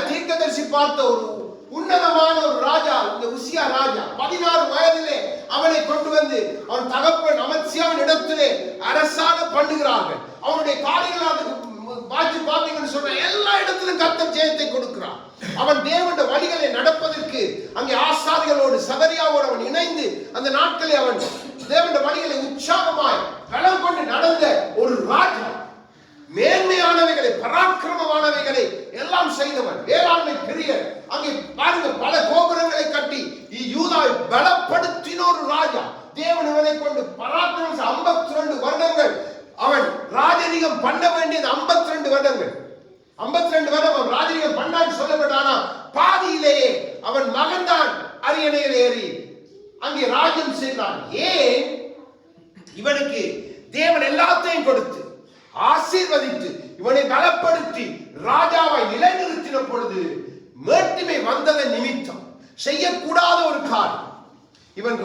தீர்க்கதரிசி பார்த்த ஒரு உன்னதமான ஒரு ராஜா, இந்த உசியா ராஜா 16 வயதிலே அவனை கொண்டு வந்து அவன் தகப்பன் அமத்சியாவின் இடத்திலே அரசாண பண்ணுகிறார்கள். அவனுடைய காரியங்கள் வாட்சி பாத்தீங்கன்னு சொன்ன எல்லா இடத்திலும் கர்த்தர் ஜெயத்தை கொடுக்கிறான். அவன் தேவனுடைய வழிகளை நடப்பதற்கு அங்கே ஆசாரிகளோடு சகரியாவோடு அவன் இணைந்து அந்த நாட்களை அவன் தேவனுடைய வழிகளை உற்சாகமாய் பலம் கொண்டு நடந்த ஒரு ராஜா. மேன்மையானவைகளை பராக்கிரமமானவைகளை எல்லாம் செய்தவன், வேளாண்மை பிரியர். அங்கே பாருங்க, பல கோபுரங்களை கட்டி யூதாவை பலப்படுத்தின ஒரு ராஜா. தேவன் இவனை கொண்டு பராக்கிரமம் 52 வருடங்கள் அவன் ராஜரீகம் பண்ண வேண்டியது 52 வருடங்கள். 52 வருடம் அவன் ராஜரீகம் பண்ணான்னு சொல்லப்பட்டானா பாதியிலேயே அவன் மகன்தான் அரியணையில் ஏறி அங்கே ராஜ்யம் செய்தான். ஏன்? இவனுக்கு தேவன் எல்லாத்தையும் கொடுத்து ஆசீர்வதித்து இவனை பலப்படுத்தி ராஜாவை நிலைநிறுத்தின பொழுது மேட்டிமை வந்ததன் நிமித்தம் செய்யக்கூடாத ஒரு காரியம். இவன்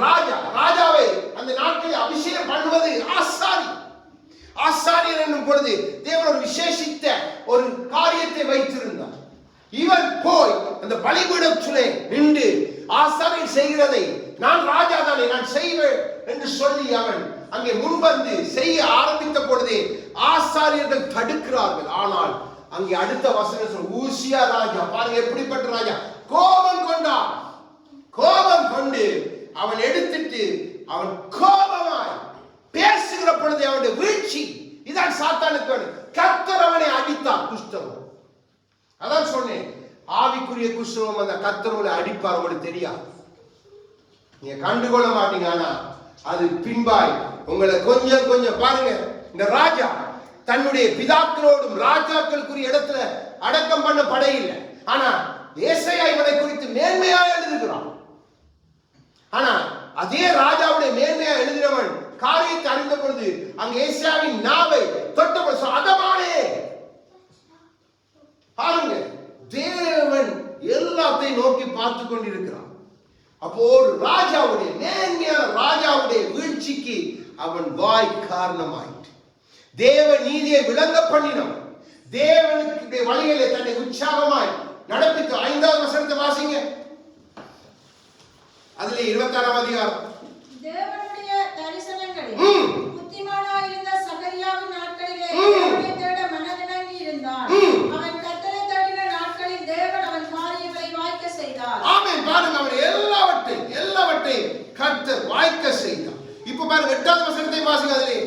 ராஜாவை அந்த நாட்களில் அபிஷேகம் பண்ணுவது ஆசாரி. ஆசாரியன் செய்கிறதை நான் ராஜா தானே நான் செய்வேன் என்று சொல்லி அவன் அங்கே முன்வந்து செய்ய ஆரம்பித்த பொழுதே ஆசாரியர்கள் தடுக்கிறார்கள். ஆனால் அங்கே அடுத்த வசனம் சொல்ல, ஊசியா ராஜா பாருங்க எப்படிப்பட்ட ராஜா, கோபம் கொண்டான். கோபம் கொண்டு அவன் எடுத்துட்டு அவன் கோபமாய் பேசுகிற பொழுது அவனுடைய வீழ்ச்சி. இதான் சாத்தானுக்கு. கர்த்தர் அவனை அடித்தார். குஷ்டரோகம், அதான் சொன்னேன், ஆவிக்குரிய குஷ்டரோகம் அந்த கர்த்தர் உங்களை அடிப்பார். உங்களுக்கு தெரியாது, நீங்க கண்டுகொள்ள மாட்டீங்க. ஆனா அது பின்பாய் உங்களை கொஞ்சம் கொஞ்சம் பாருங்க. இந்த ராஜா தன்னுடைய பிதாக்களோடும் ராஜாக்களுக்குரிய இடத்துல அடக்கம் பண்ண படையில்லை. ஆனா ஏசாயா இவனை குறித்து மேன்மையாக எழுதுகிறான். ஆனா அதே ராஜாவுடைய மேன்மையாக எழுதினவன் காரியத்தை அறிந்த பொழுது அங்க ஏசாயாவின் நாவை தொட்ட பொழுது அதமானே பாருங்க, தேவன் எல்லாத்தையும் நோக்கி பார்த்து கொண்டிருக்கிறான். அப்போ ஒரு ராஜாவுடைய மேன்மையான ராஜாவுடைய வீழ்ச்சிக்கு அவன் வாய் காரணமாயிற்று. தேவ நீதியை விளங்க பண்ணினவன், தேவனுடைய வழிகளை தன்னை உற்சாகமாய் நடப்பித்து 5வது வசனத்தை வாசிங்க. அதுல 26ஆம் அதிகாரம். தேவனுடைய தரிசனங்களில் புத்திமானாய் இருந்த சகரியாவின் நாட்களிலே தேவனை தேட மனதிறங்கி இருந்தான். அவன் கர்த்தரை தேடின நாட்களில் தேவன் அவன் காரியங்களை வாய்க்க செய்தார். ஆமென். பாருங்க, அவன் எல்லாவற்றையும் கர்த்தர் வாய்க்க செய்தார். இப்ப பாருங்க 8வது வசனத்தை வாசிங்க. அதிலே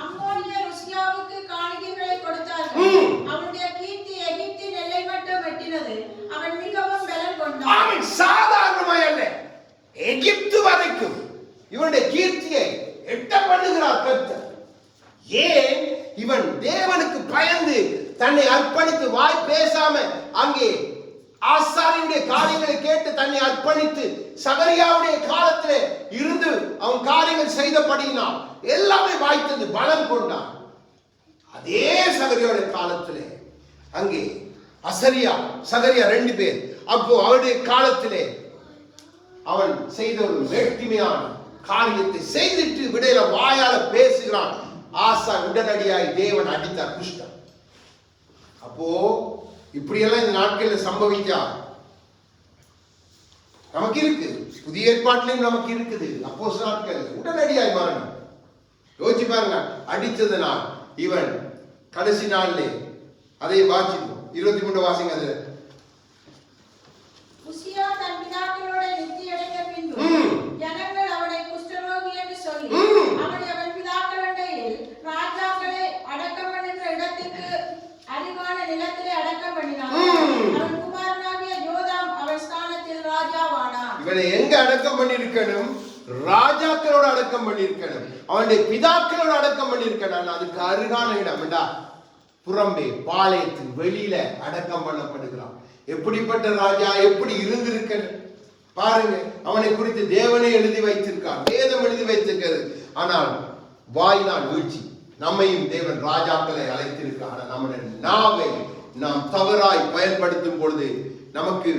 அம்மோனியர் ருசியாவுக்கு காணிக்கைகளை கொடுத்தார்கள். அவனுடைய கீர்த்தி எகிப்தின் எல்லை மட்டும் எட்டினது. அவன் மிகவும் பலம் கொண்டான். ஆமென். சாதாரணமாய் அல்ல, எகிப்து வரைக்கும் இவனுடைய கீர்த்தியை எட்ட பண்ணுகிறார் கர்த்தர். ஏன்? இவன் தேவனுக்கு பயந்து தன்னை அர்ப்பணித்து வாய் பேசாம அங்கே ஆசாரியனுடைய காரியங்களை கேட்டு தன்னை அர்ப்பணித்து சகரியாவுடைய காலத்திலே இருந்து அவன் காரியங்கள் செய்தபடியினால் எல்லாமே வாய்த்தது, பலம் கொண்டான். அதே சகரியாவுடைய காலத்திலே அங்கே சகரியா 2 பேர். அப்போ அவருடைய காலத்திலே அவன் செய்த ஒரு வேட்கையான காரியத்தை செய்துட்டு விடையில வாயால பேசுகிறான். ஆசா உடனடியாய் தேவன் அடித்தார், குஷ்டம். அப்போ இப்படியெல்லாம் இந்த நாட்களில் சம்பவிக்கா நமக்கு இருக்கு, புதிய ஏற்பாட்டிலையும் நமக்கு இருக்குது. அப்போஸ்தலர் நாட்கள் உடனடியாய் மாறணும். யோசிச்சு பாருங்க, அடித்ததனால் இவன் கடைசி நாளிலே அதை வாசிப்போம். 23 வாசிங்க. அது உசியா தன் பிதாக்களோட நித்திய அடைந்த பின்பு ஜனங்கள் அவனை குஷ்டரோகி என்று சொல்லி அவனை அவன் பிதாக்களிடையில் ராஜாக்களை அடக்கம் பண்ணுகிற இடத்துக்கு அருகான நிலத்திலே அடக்கம் பண்ணினான். அவன் குமாரனாகிய யோதாம் அவன் ஸ்தானத்தில் ராஜாவானான். இவனை எங்க அடக்கம் பண்ணியிருக்கணும்? ராஜாக்களோட அடக்கம் பண்ணியிருக்கணும். அவனுடைய பிதாக்களோட அடக்கம் பண்ணியிருக்கணும். அதுக்கு அருகான இடம்டா புறம்பே பாளையத்தின் வெளியில அடக்கம் பண்ணப்படுகிறான். எப்படிப்பட்ட ராஜா, எப்படி இருந்திருக்க பாருங்க. அவனை குறித்து தேவனே எழுதி வைத்திருக்கார், வேதம் எழுதி வைத்திருக்கிறது. ஆனால் வாயினால் வீழ்ச்சி. நம்மையும் தேவன் ராஜாக்களை அழைத்திருக்கார். நம்முடைய நாவை நாம் தவறாய் பயன்படுத்தும் பொழுது நமக்கு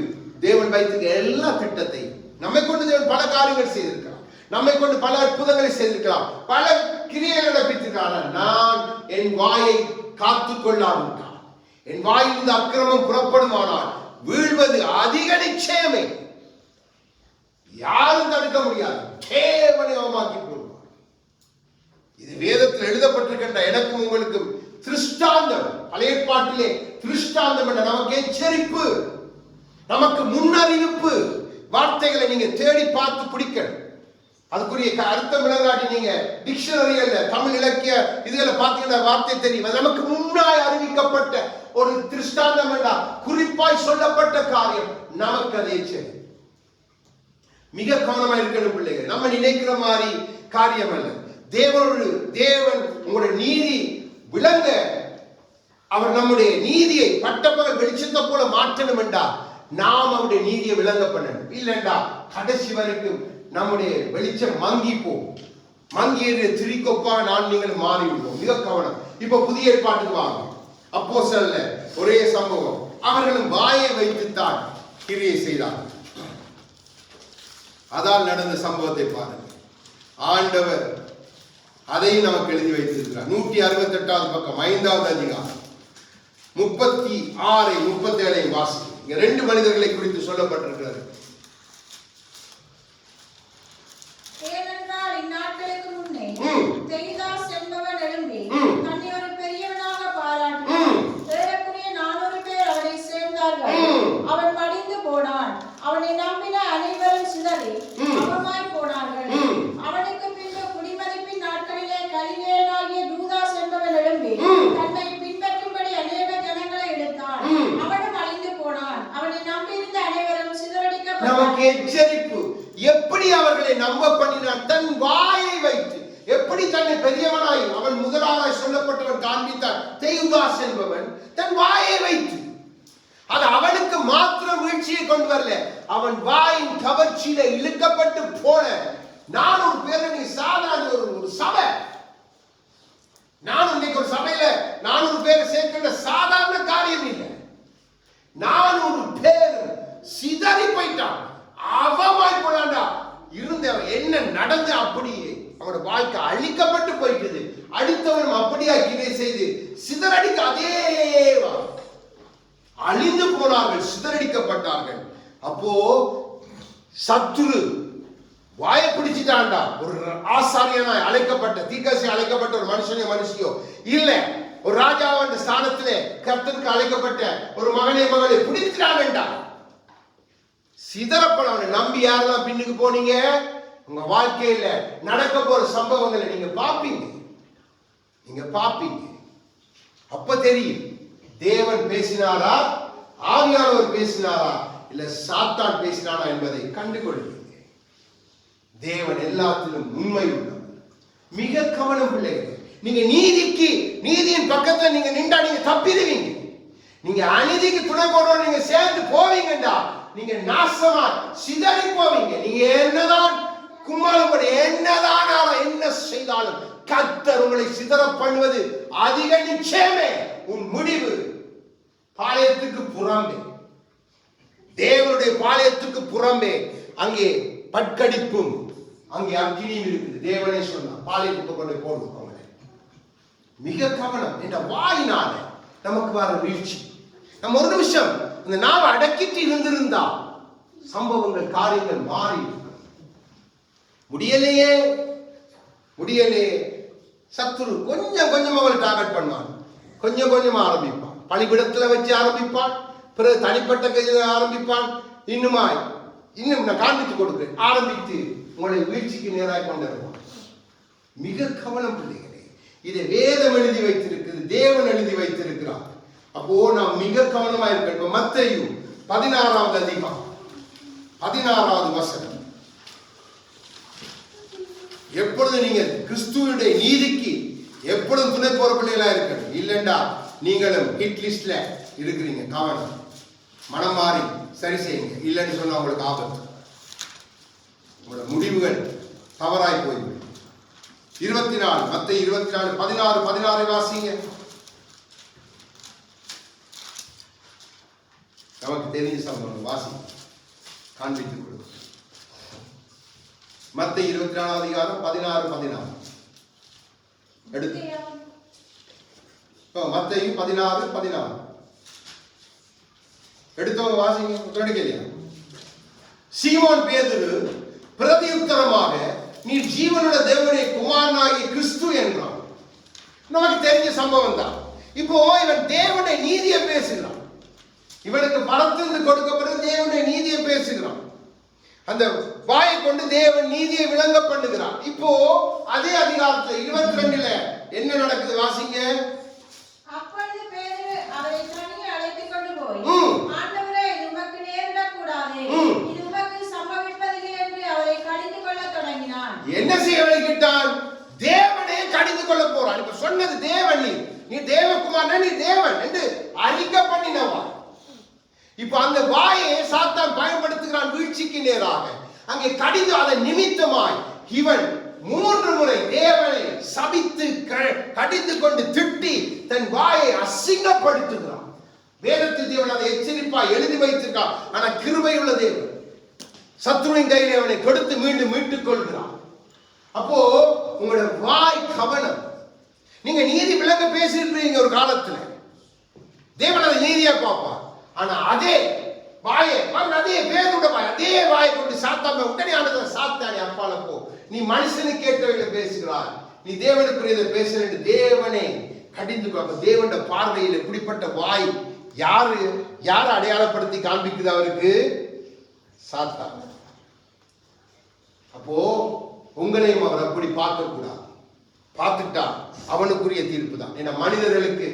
தேவன் வைத்திருக்க எல்லா திட்டத்தை நம்மை கொண்டு தேவன் பல காரியங்கள் செய்திருக்கிறார். நம்மை கொண்டு பல அற்புதங்களை செய்திருக்கலாம், பல கிரியைகளை நடப்பித்திருக்கிறார். நான் என் வாயை காத்துக் கொள்ளாவிட்டால், என் வாயிலிருந்து அக்கிரமம் புறப்படுமானால் வீழ்வது அதிக நிச்சயமே. யாரும் தடுக்க முடியாது. தேவனை அவமாக்கி போடுவார். இது வேதத்தில் எழுதப்பட்டிருக்கின்ற எனக்கும் உங்களுக்கும் திருஷ்டாந்தம். பழைய ஏற்பாட்டிலே திருஷ்டாந்தம் என்ற நமக்கு எச்சரிப்பு, நமக்கு முன்னறிவிப்பு. வார்த்தைகளை நீங்க தேடி பார்த்து பிடிக்கணும். அதுக்குரிய அர்த்தம் விளங்காட்டி நீங்க டிக்ஷனரியில தமிழ் இலக்கிய இதுகளை பார்த்தீங்கன்னா வார்த்தை தெரியும். நமக்கு முன்னாய் அறிவிக்கப்பட்ட ஒரு திருஷ்டாந்தம் என்றா குறிப்பாய் சொல்லப்பட்ட காரியம் நமக்கு அதே சரி. மிக கவனமா இருக்கணும் பிள்ளைகள். நம்ம நினைக்கிற மாதிரி காரியம் அல்ல. தேவன் உங்களுடைய நீதி விளங்க அவர் நம்முடைய நீதியை பட்டப்பகல் வெளிச்சத்தை போல மாற்றணும் என்றா நாம் அவருடைய நீதியை விளங்க பண்ணணும். இல்லைண்டா கடைசி வரைக்கும் நம்முடைய வெளிச்சம் மங்கி போகும். மங்கிய திரிக்கொப்பா நான் நீங்கள் மாறி விடுவோம். மிக கவனம். இப்ப புதிய ஏற்பாட்டுக்கு வாங்க. அப்போஸ்தலர்ல ஒரே சம்பவம். அவர்களும் வாயை வைத்துத்தான் கிரியை செய்தார்கள். அதால் நடந்த சம்பவத்தை பாருங்க. ஆண்டவர் அதையும் நமக்கு எழுதி வைத்திருக்கிறார். 168வது பக்கம் 5வது அதிகாரம் 36 37 வாசி. இங்க 2 மனிதர்களை குறித்து சொல்லப்பட்டிருக்கிறது. தெய்தாஸ் என்பவன் எழும்பி தன்னை ஒரு பெரியவனாக பாராட்டினான். ஏறக்குறைய 400 பேர் அவனை சேர்ந்தார்கள். அவன் மடிந்து போனான். அவனை நம்பின அனைவரும் சிதறி அவமாய் போனார்கள். அவனுக்கு பின்பு குடிமதிப்பின் நாட்களிலே கலிலேயனாகிய யூதாஸ் என்பவன் எழும்பி தன்னை பின்பற்றும்படி அநேக ஜனங்களை எடுத்தான். அவனும் அழிந்து போனான். அவனை நம்பியிருந்த அனைவரும் சிதறடிக்கப்பட்டார்கள். நமக்கு எச்சரிப்பு. எப்படி அவர்களை நம்ப பண்ணினான்? தன் வாயை வைத்து. எப்படி தன்னை பெரியவனாய் அவன் முதலாளாய் சொல்லப்பட்டவன் காண்பித்தான். தெய்தாஸ் என்பவன் தன் வாயை வைத்து. அது அவனுக்கு மாத்திரம் வீழ்ச்சியை கொண்டு வரல, அவன் வாயின் கவர்ச்சியில இழுக்கப்பட்டு போன 400 பேர். சாதாரண ஒரு சபை. நான் இன்னைக்கு ஒரு சபையில 400 பேரை சேர்க்கின்ற சாதாரண காரியம் இல்லை. 400 பேர் சிதறி போயிட்டான். அவமாய் போனாண்டா. இருந்தவன் என்ன நடந்து அப்படியே அவனோட வாழ்க்கை அழிக்கப்பட்டு போயிட்டது. அடுத்தவனும் அப்படியா கிணை செய்து சிதறடிக்க அதே அழிந்து போனார்கள், சிதறடிக்கப்பட்டார்கள். அப்போ சத்துரு வாயை பிடிச்சிட்டான்டா. ஒரு ஆசாரியனாய் அழைக்கப்பட்ட தீர்க்கதரிசி அழைக்கப்பட்ட ஒரு மனுஷியோ இல்ல, ஒரு ராஜாவின் ஸ்தானத்திலே கர்த்தருக்கு அழைக்கப்பட்ட ஒரு மகனே மகளை பிடிச்சிட்டான்டா. சிதறப்படவனை நம்பி யாரெல்லாம் பின்னுக்கு போனீங்க? உங்க வாழ்க்கையில நடக்க போற சம்பவங்களை நீங்க பாப்பீங்க. அப்ப தெரியும் தேவன் பேசினாரா, ஆவியானவர் பேசினாரா, இல்ல சாத்தான் பேசினாரா என்பதை கண்டுகொள்வீங்க. தேவன் எல்லாத்திலும் உண்மை உள்ளவர். மிக கவனம் பிள்ளைகள். நீங்க நீதியின் பக்கத்துல நீங்க நின்றா நீங்க தப்பிடுவீங்க. நீங்க அநீதிக்கு துணை போடுறோம், நீங்க சேர்ந்து போவீங்கடா, நீங்க நாசமா சிதறி போவீங்க. நீங்க என்னதான் கும்மாளப்படி என்னதான் என்ன செய்தாலும் கர்த்தர் உங்களை சிதற பண்ணுவது அதிக நிச்சயமே. உன் முடிவு பாளையத்துக்கு புறம்பே, தேவனுடைய பாளையத்துக்கு புறம்பே அங்கே பட்கடிப்பும் அங்கே அக்கினியும் இருக்குது. தேவனே சொன்னார் பாளையத்துக்கு கொண்டு போடுவோம். மிக கவனம். என்ற வாயினால நமக்கு வர வீழ்ச்சி. நம்ம ஒரு நிமிஷம் இந்த நாவை அடக்கிட்டு இருந்திருந்தா சம்பவங்கள் காரியங்கள் மாறி முடியலையே. சத்துரு கொஞ்சம் அவங்களை டார்கெட் பண்ணுவான். கொஞ்சம் ஆரம்பிப்பான். பலிபிடத்துல வச்சு ஆரம்பிப்பான், பிறகு தனிப்பட்ட கையில் ஆரம்பிப்பான். இன்னும் நான் காண்பித்து கொடுக்கிறேன். ஆரம்பித்து உங்களை வீழ்ச்சிக்கு நேராக கொண்டு வருவான். மிக கவனம் பிள்ளைகளே. இதை வேதம் எழுதி வைத்திருக்கிறது, தேவன் எழுதி வைத்திருக்கிறார். அப்போ நாம் மிக கவனமா இருக்கணும். மத்தேயு 16வது அதிகாரம் 16வது வசனம். எப்பொழுது நீங்க கிறிஸ்துவுடைய நீதிக்கு எப்பொழுதும் துணை போற பிள்ளைகளா இருக்கணும். இல்லைண்டா நீங்களும் ஹிட் லிஸ்ட்ல இருக்கிறீங்க. கவனம். மனம் மாறி சரி செய்யுங்க. இல்லைன்னு சொன்னா உங்களுக்கு ஆபத்து. உங்களோட முடிவுகள் தவறாய் போய்விடும். 24 மத்தேயு 24 16 வாசிங்க. நமக்கு தெரிஞ்ச சம்பவம் வாசி காண்பித்துக் கொள்ளும். மத்தேயு 24வது அதிகாரம் 16 எடுத்து மத்தேயு 16 எடுத்தவங்க வாசிங்க. கேள்வியா? சீமோன் பேதுரு பிரதியுத்தரமாக, நீ ஜீவனுள்ள தேவனுடைய குமாரனாகிய கிறிஸ்து என்றான். நமக்கு தெரிஞ்ச சம்பவம் தான். இப்போ இவன் தேவனுடைய நீதியை பேசுகிறான். இவனுக்கு பரத்திலிருந்து கொடுக்கப்பட்ட தேவனுடைய நீதியை பேசுகிறான். அந்த வாயை கொண்டு தேவன் நீதியை விளங்க பண்ணுகிறான். இப்போ அதே அதிகாரத்துல 22ல என்ன நடக்குது வாசிங்க. அப்பொழுது பேதுரு அவரை தனியே அழைத்துக் கொண்டு போய், ஆண்டவரே, இது உமக்கு நேரிடக் கூடாதே, இது உமக்கு சம்பவிப்பதில்லை என்று அவரை கடிந்து கொள்ளத் தொடங்கினான். என்ன செய்ய வழிகிட்டான்? தேவனே கடிந்து கொள்ள போறான். இப்ப சொன்னது தேவன், நீ தேவகுமாரன், நீ தேவன் என்று அறிக்கை பண்ணினவா. இப்ப அந்த வாயை சாத்தான் பயன்படுத்துகிறான் வீழ்ச்சிக்கு நேராக. அங்கே கடிந்து அதன் நிமித்தமாய் இவன் 3 முறை தேவனை சபித்து கடிந்து கொண்டு திட்டி தன் வாயை அசிங்கப்படுத்துகிறான். வேதத்தில் தேவன் அதை எச்சரிப்பாய் எழுதி வைத்திருக்கான். ஆனா கிருபை உள்ள தேவன் சத்துருவின் கையில் அவனை கொடுத்து மீண்டும் மீட்டுக் கொள்கிறான். அப்போ உங்களோட வாய் கவனம். நீங்க நீதி விளங்க பேசியிருப்பீங்க ஒரு காலத்துல, தேவன் அதை நீதியா பார்ப்பார். ஆனா அதே வாயை அதே பேரோட வாய், அதே வாயை கொண்டு சாத்தாம உடனே ஆனது சாத்தானே அப்பால போ, நீ மனுஷனுக்கு கேட்டவைகளை பேசுகிறாய், நீ தேவனுக்குரியதை பேசுற தேவனை கடிந்து பார்க்க. தேவனுடைய பார்வையில் எப்படிப்பட்ட வாய் யாரை அடையாளப்படுத்தி காண்பிக்குது அவருக்கு? சாத்தான். அப்போ உங்களையும் அவர் அப்படி பார்க்க கூடாது. பார்த்துட்டா அவனுக்குரிய தீர்ப்பு தான். ஏன்னா மனிதர்களுக்கு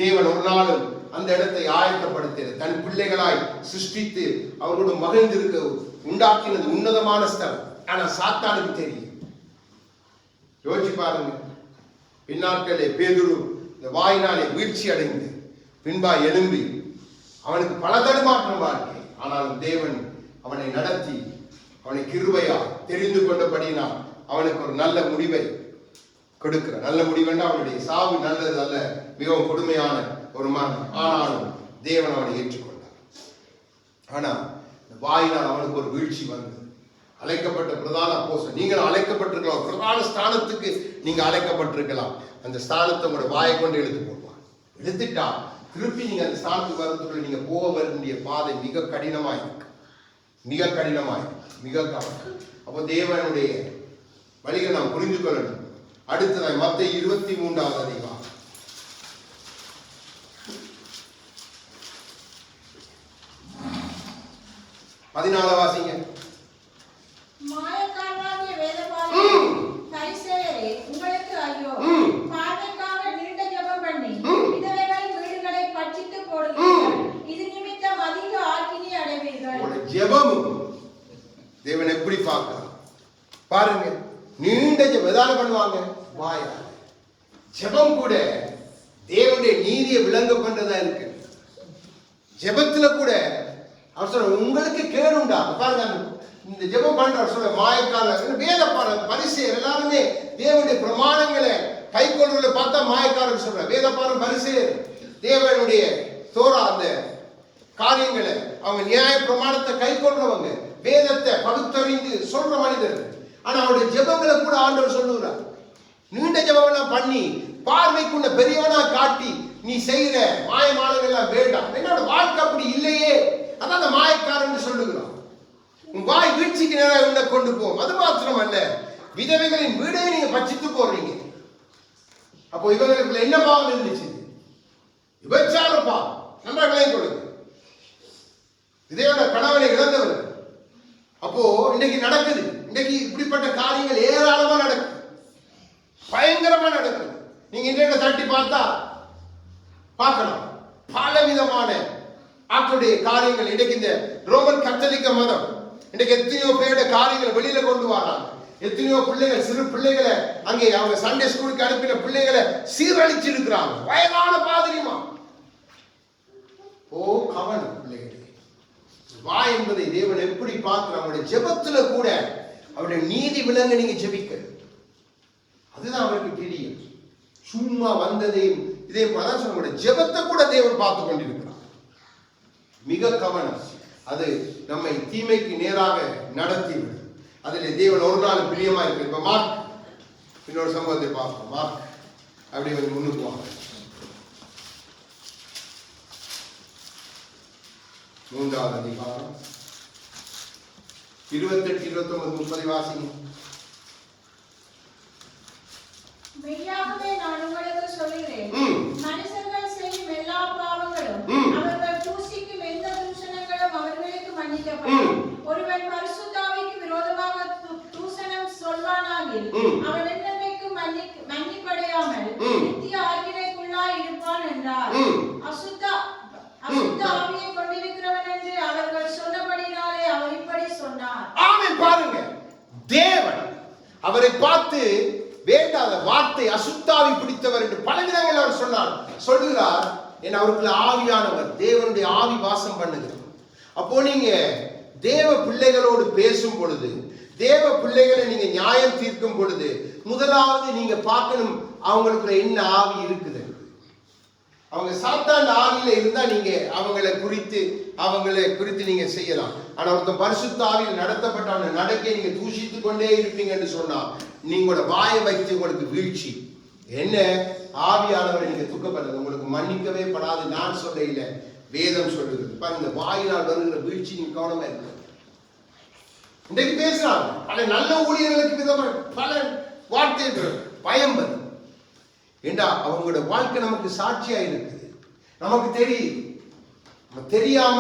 தேவன் ஒரு நாளும் அந்த இடத்தை ஆயத்தப்படுத்தியது தன் பிள்ளைகளாய் சிருஷ்டித்து அவர்களோடு மகிழ்ந்திருக்க உண்டாக்கினது உன்னதமான ஸ்தலம். ஆனா சாத்தானுக்கு தெரியும். யோசிச்சு பாருங்க. பின்னாட்களே பேதுரு இந்த வாயினாலே வீழ்ச்சி அடைந்து பின்பா எழும்பி அவனுக்கு பல தடுமாற்றம் வாழ்க்கை. ஆனாலும் தேவன் அவனை நடத்தி அவனை கிருபையா தெரிந்து கொண்டபடினால் அவனுக்கு ஒரு நல்ல முடிவை கொடுக்கிற. நல்ல முடிவுன்னா அவனுடைய சாவு நல்லது அல்ல, மிகவும் கொடுமையான ஒரு மரணம். ஆனாலும் தேவன் அவனை ஏற்றுக்கொண்டார். ஆனா வாயினால் அவனுக்கு ஒரு வீழ்ச்சி வந்தது. அழைக்கப்பட்ட பிரதான அப்போஸ்தலன், நீங்கள் அழைக்கப்பட்டிருக்கலாம், பிரதான ஸ்தானத்துக்கு நீங்க அழைக்கப்பட்டிருக்கலாம். அந்த ஸ்தானத்தை உங்களோட வாயை கொண்டு எடுத்து போடுவான். எடுத்துட்டா திருப்பி நீங்க அந்த ஸ்தானத்துக்கு வரதுக்குள்ள நீங்க போக வேண்டிய பாதை மிக கடினமாயிருக்கு, மிக கடினமாயிருக்கு, மிக கவனம். அப்போ தேவனுடைய வழிகளை நாம் புரிந்து கொள்ளணும். அடுத்ததாய் மத்தேயு 23வது அதிகாரம் 14 வாசிங்க. மாயக்காரராகிய வேதபாரகரே, பரிசேயரே, உங்களுக்கு ஐயோ! பார்வைக்காக நீண்ட ஜெபம் பண்ணி விதவைகளின் வீடுகளை பட்சித்து போடுவீர்கள். இது நிமித்தம் அதிக ஆக்கினை அடைவீர்கள். ஜெபமும் தேவன் எப்படி பார்க்கிறார் பாருங்க. நீண்ட ஜெபம் எதால பண்ணுவாங்க? வாயா. ஜெபம் கூட தேவனுடைய நீதியை விளங்க பண்றதா இருக்கு. ஜெபத்துல கூட அவர் சொல்ற உங்களுக்கு கேடுண்டா பாருங்க. இந்த ஜெபம் பண்ற சொல்ல மாயக்காரர் வேத பரிசேயர் எல்லாருமே தேவனுடைய பிரமாணங்களை கை கொள்வதை பார்த்தா மாயக்காரர் சொல்ற. வேதப்பாரன் பரிசேயர் தேவனுடைய தோரா அந்த காரியங்களை அவங்க நியாய பிரமாணத்தை கை கொள்றவங்க, வேதத்தை பகுத்தறிந்து சொல்ற மனிதர்கள். ஆனா அவருடைய ஜெபங்களை கூட ஆண்டவர் சொல்லுகிறார். நீண்ட ஜெபம் எல்லாம் பண்ணி பார்வைக்குள்ள பெரியவனா காட்டி நீ செய்யற மாயமானங்கள் எல்லாம் வேண்டாம். என்னோட வாழ்க்கை அப்படி இல்லையே, அதான் அந்த மாயக்காரன் சொல்லுகிறான். உன் வாய் வீழ்ச்சிக்கு நேராக உன்னை கொண்டு போகும். அது மாத்திரம் அல்ல, விதவைகளின் வீடை நீங்க பட்சித்து போடுறீங்க. அப்போ இவங்களுக்குள்ள என்ன பாவம் இருந்துச்சு? விபச்சார பாவம். நன்றாக கொடுங்க. விதையோட கணவனை இழந்தவர். அப்போ இன்னைக்கு நடக்குது. இன்னைக்கு இப்படிப்பட்ட காரியங்கள் ஏராளமா நடக்குது, பயங்கரமா நடக்குது. நீங்க இன்றைய தட்டி பார்த்தா பார்க்கலாம் பல விதமான ஆக்களுடைய காரியங்கள். இன்னைக்கு இந்த ரோமன் கத்தோலிக்க மதம் இன்னைக்கு எத்தனையோ பேருடைய காரியங்களை வெளியில கொண்டு வராங்க. எத்தனையோ பிள்ளைகள், சிறு பிள்ளைகளை அங்கே அவங்க சண்டே ஸ்கூலுக்கு அனுப்பின பிள்ளைகளை சீரழிச்சு இருக்கிறாங்க. வயதான பாதிரிமா. ஓ கவனம் பிள்ளைகளே. வா என்பதை தேவன் எப்படி பார்க்கிறார்? அவருடைய ஜெபத்துல கூட அவருடைய நீதி விளங்க நீங்க ஜெபிக்க, அதுதான் அவருக்கு தெரியும். சும்மா வந்ததையும் இதே போல உங்களுடைய ஜெபத்தை கூட தேவன் பார்த்து கொண்டிருக்கிறார். மிக கவனம். அது நம்மை தீமைக்கு நேராக நடத்திவிடும். அதில் தேவன் ஒரு நாள் பிரியமா இருக்கு. இப்ப மார்க் இன்னொரு சம்பவத்தை பார்ப்போம். மார்க் அப்படி கொஞ்சம் முன்னுக்கு வாங்க. 3வது அதிகாரம் 28, 29, 30 வாசிங்க. மெய்யாகவே நான் உங்களுக்கு சொல்கிறேன், மனுஷர்கள் செய்யும் எல்லா பாவங்களும் அவர்கள் தூசிக்கும் எந்த தூஷணங்களும் அவர்களுக்கு மன்னிக்கப்படும். ஒருவன் பரிசுத்த ஆவிக்கு விரோதமாக தூஷணம் சொல்வானாகில் அவன் என்றென்றைக்கும் மன்னிப்படையாமல் நித்திய ஆக்கினைக்குள்ளாய் இருப்பான் என்றார். அசுத்த ஆவியை கொண்டிருக்கிறவன் என்று அவர்கள் சொன்னபடினாலே அவர் இப்படி சொன்னார். ஆமென். பாருங்க, தேவன் அவரை பார்த்து வேண்டாத வார்த்தை அசுத்தாவி பிடித்தவர் என்று பல விதங்கள் அவர் சொல்லுகிறார். என் அவருக்குள்ள ஆவியானவர், தேவனுடைய ஆவி வாசம் பண்ணுகிறார். அப்போ நீங்க தேவ பிள்ளைகளோடு பேசும் பொழுது, தேவ பிள்ளைகளை நீங்க நியாயம் தீர்க்கும் பொழுது, முதலாவது நீங்க பார்க்கணும் அவங்களுக்குள்ள என்ன ஆவி இருக்குது. அவங்க சாத்தான் ஆவியில இருந்தா நீங்க அவங்களை குறித்து நீங்க செய்யலாம். ஆனா ஒருத்தன் பரிசுத்த ஆவியில் நடத்தப்பட்ட அவனை நடக்க நீங்க தூஷித்து கொண்டே இருப்பீங்கன்னு சொன்னா நீங்களோட வாயை வைத்து உங்களுக்கு வீழ்ச்சி. என்ன ஆவியானவரை நீங்க துக்கப்படுறது உங்களுக்கு மன்னிக்கவே படாது. நான் சொல்ல இல்லை, வேதம் சொல்லுகிறது. இந்த வாயினால் வருகிற வீழ்ச்சி நீங்க கவனமா இருக்கு. இன்றைக்கு பேசுறாங்க பல நல்ல ஊழியர்களுக்கு விதமான பல வார்த்தைகள் பயம் வரும். ஏண்டா அவங்களோட வாழ்க்கை நமக்கு சாட்சியா இருக்குது, நமக்கு தெரியும். நம்ம தெரியாம